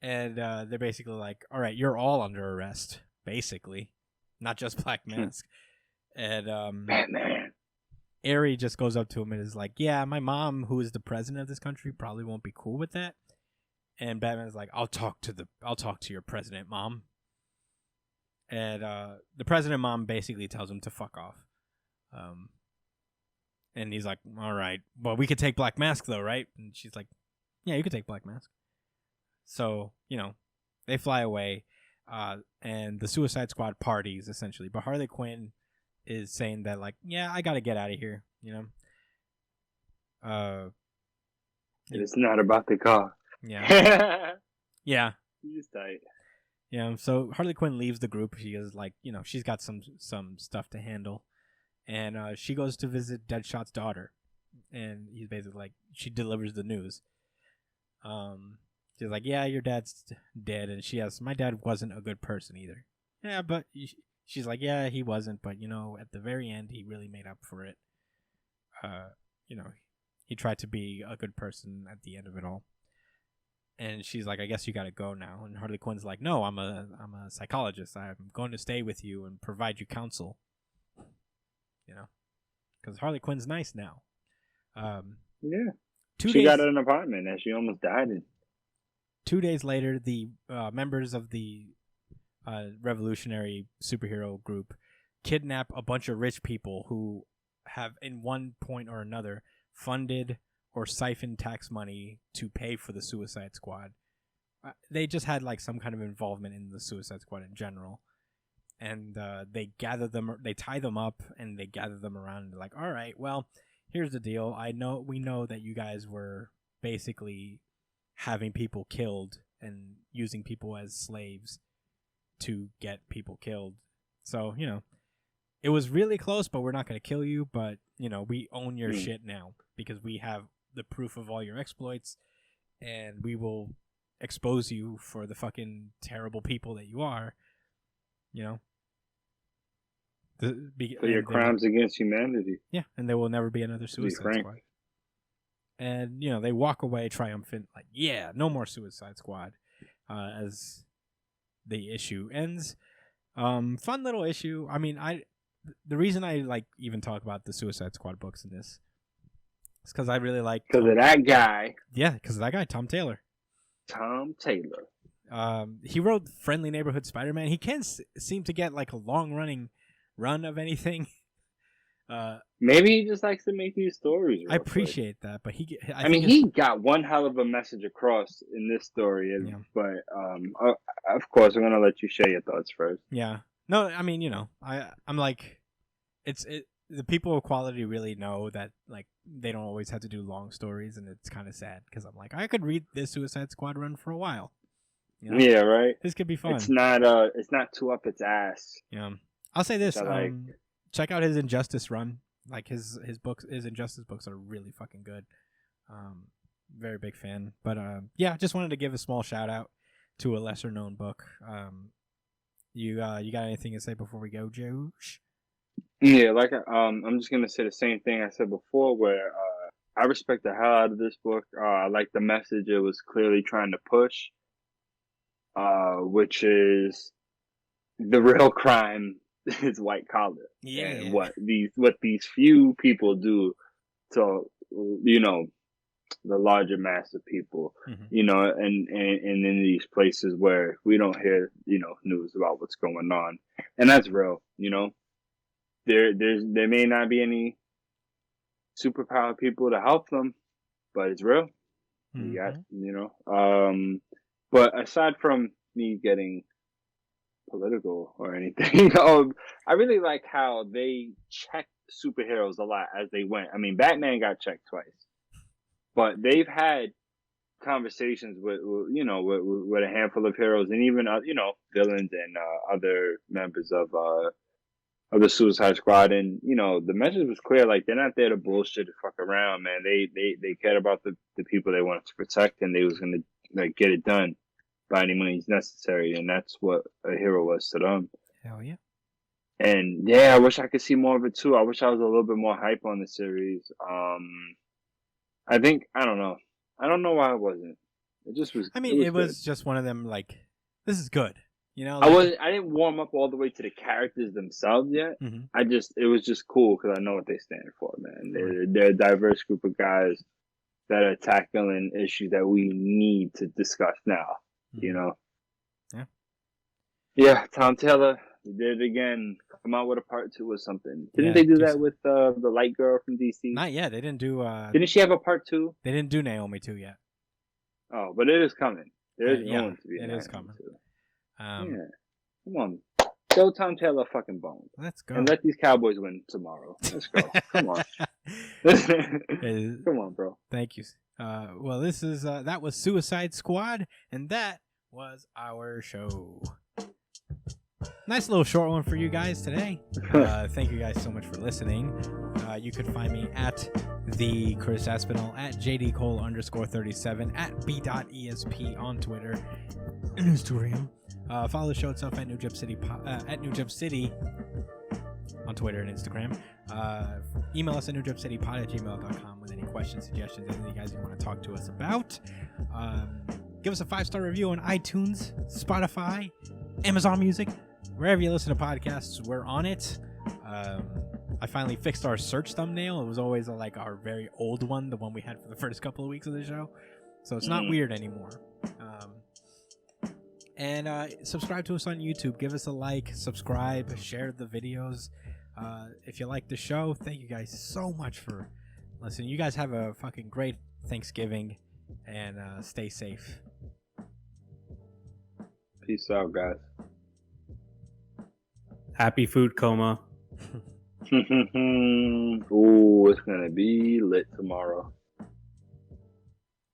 And they're basically like, all right, you're all under arrest. Basically, not just Black Mask. And Batman. Aerie just goes up to him and is like, yeah, my mom, who is the president of this country, probably won't be cool with that. And Batman's like, I'll talk to your president, Mom. And the president mom basically tells him to fuck off. And he's like, all right, well, we could take Black Mask though, right? And she's like, yeah, you could take Black Mask. So, they fly away. And the Suicide Squad parties, essentially. But Harley Quinn is saying that, like, yeah, I gotta get out of here, It's not about the car. Yeah. Yeah. He's tight. Yeah, so Harley Quinn leaves the group. She is like, she's got some stuff to handle. And she goes to visit Deadshot's daughter. And he's basically like, she delivers the news. She's like, yeah, your dad's dead. And she has, my dad wasn't a good person either. Yeah, but she's like, yeah, he wasn't. But, at the very end, he really made up for it. He tried to be a good person at the end of it all. And she's like, I guess you got to go now. And Harley Quinn's like, no, I'm a psychologist. I'm going to stay with you and provide you counsel. Because Harley Quinn's nice now. Yeah. She got an apartment and she almost died in. 2 days later, the members of the revolutionary superhero group kidnap a bunch of rich people who have, in one point or another, funded or siphoned tax money to pay for the Suicide Squad. They just had like some kind of involvement in the Suicide Squad in general. And they gather them, they tie them up, and they gather them around. And they're like, all right, well, here's the deal. We know that you guys were basically having people killed and using people as slaves to get people killed. So, it was really close, but we're not going to kill you. But, we own your shit now because we have the proof of all your exploits, and we will expose you for the fucking terrible people that you are, for your crimes against humanity. Yeah, and there will never be another Suicide Squad. And, they walk away triumphant, like, yeah, no more Suicide Squad, as the issue ends. Fun little issue. I mean, the reason I, even talk about the Suicide Squad books in this is because I really like... Because of that guy. Yeah, because of that guy, Tom Taylor. Tom Taylor. He wrote Friendly Neighborhood Spider-Man. He can seem to get, a long-running run of anything. Maybe he just likes to make these stories. I appreciate that, but he got one hell of a message across in this story. Yeah. But of course, I'm gonna let you share your thoughts first. Yeah. No, I mean, I'm like, the people of quality really know that they don't always have to do long stories, and it's kind of sad because I'm like, I could read this Suicide Squad run for a while. You know? Yeah, right. This could be fun. It's not too up its ass. Yeah, I'll say this: like. Check out his Injustice run. Like his books, his Injustice books are really fucking good. Very big fan. But yeah, just wanted to give a small shout out to a lesser known book. You got anything to say before we go, Josh? Yeah, like I'm just gonna say the same thing I said before, where I respect the hell out of this book. I like the message it was clearly trying to push, which is the real crime is white collar. Yeah. And what these few people do to the larger mass of people, and in these places where we don't hear news about what's going on, and that's real. There may not be any superpower people to help them, but it's real. You got but aside from me getting political or anything, I really like how they checked superheroes a lot as they went. I mean, Batman got checked twice, but they've had conversations with a handful of heroes, and even villains and other members of the Suicide Squad, and the message was clear. Like, they're not there to bullshit and fuck around, man. They cared about the people they wanted to protect, and they was gonna get it done by any means necessary, and that's what a hero was to them. Hell yeah. And yeah, I wish I could see more of it too. I wish I was a little bit more hype on the series. I don't know. I don't know why I wasn't. It just was. I mean, it was just one of them. Like, this is good. I didn't warm up all the way to the characters themselves yet. Mm-hmm. It was just cool because I know what they stand for, man. They're a diverse group of guys that are tackling issues that we need to discuss now. Yeah. Yeah, Tom Taylor, he did it again. Come out with a part 2 or something. Didn't they do that with the light girl from DC? Not yet. They didn't do. Didn't she have a part 2? They didn't do Naomi 2 yet. Oh, but it is coming. There is yeah, going to be. It is coming. Yeah, come on, show Tom Taylor fucking bones. Let's go. And let these Cowboys win tomorrow. Let's go. Come on. Come on, bro. Thank you. Well, this is that was Suicide Squad, and that was our show. Nice little short one for you guys today. Thank you guys so much for listening. You could find me at the Chris Aspinall, at jdcole_37, at b.esp on Twitter and Instagram. Follow the show itself at New Jump City on Twitter and Instagram. Email us at newjumpcitypod@gmail.com with any questions, suggestions, anything you guys want to talk to us about. Give us a 5-star review on iTunes, Spotify, Amazon Music, wherever you listen to podcasts. We're on it. I finally fixed our search thumbnail. It was always our very old one, the one we had for the first couple of weeks of the show. So it's not weird anymore. And subscribe to us on YouTube. Give us a like, subscribe, share the videos. If you like the show, thank you guys so much for listening. You guys have a fucking great Thanksgiving, and stay safe. Peace out, guys. Happy food coma. Ooh, it's gonna be lit tomorrow.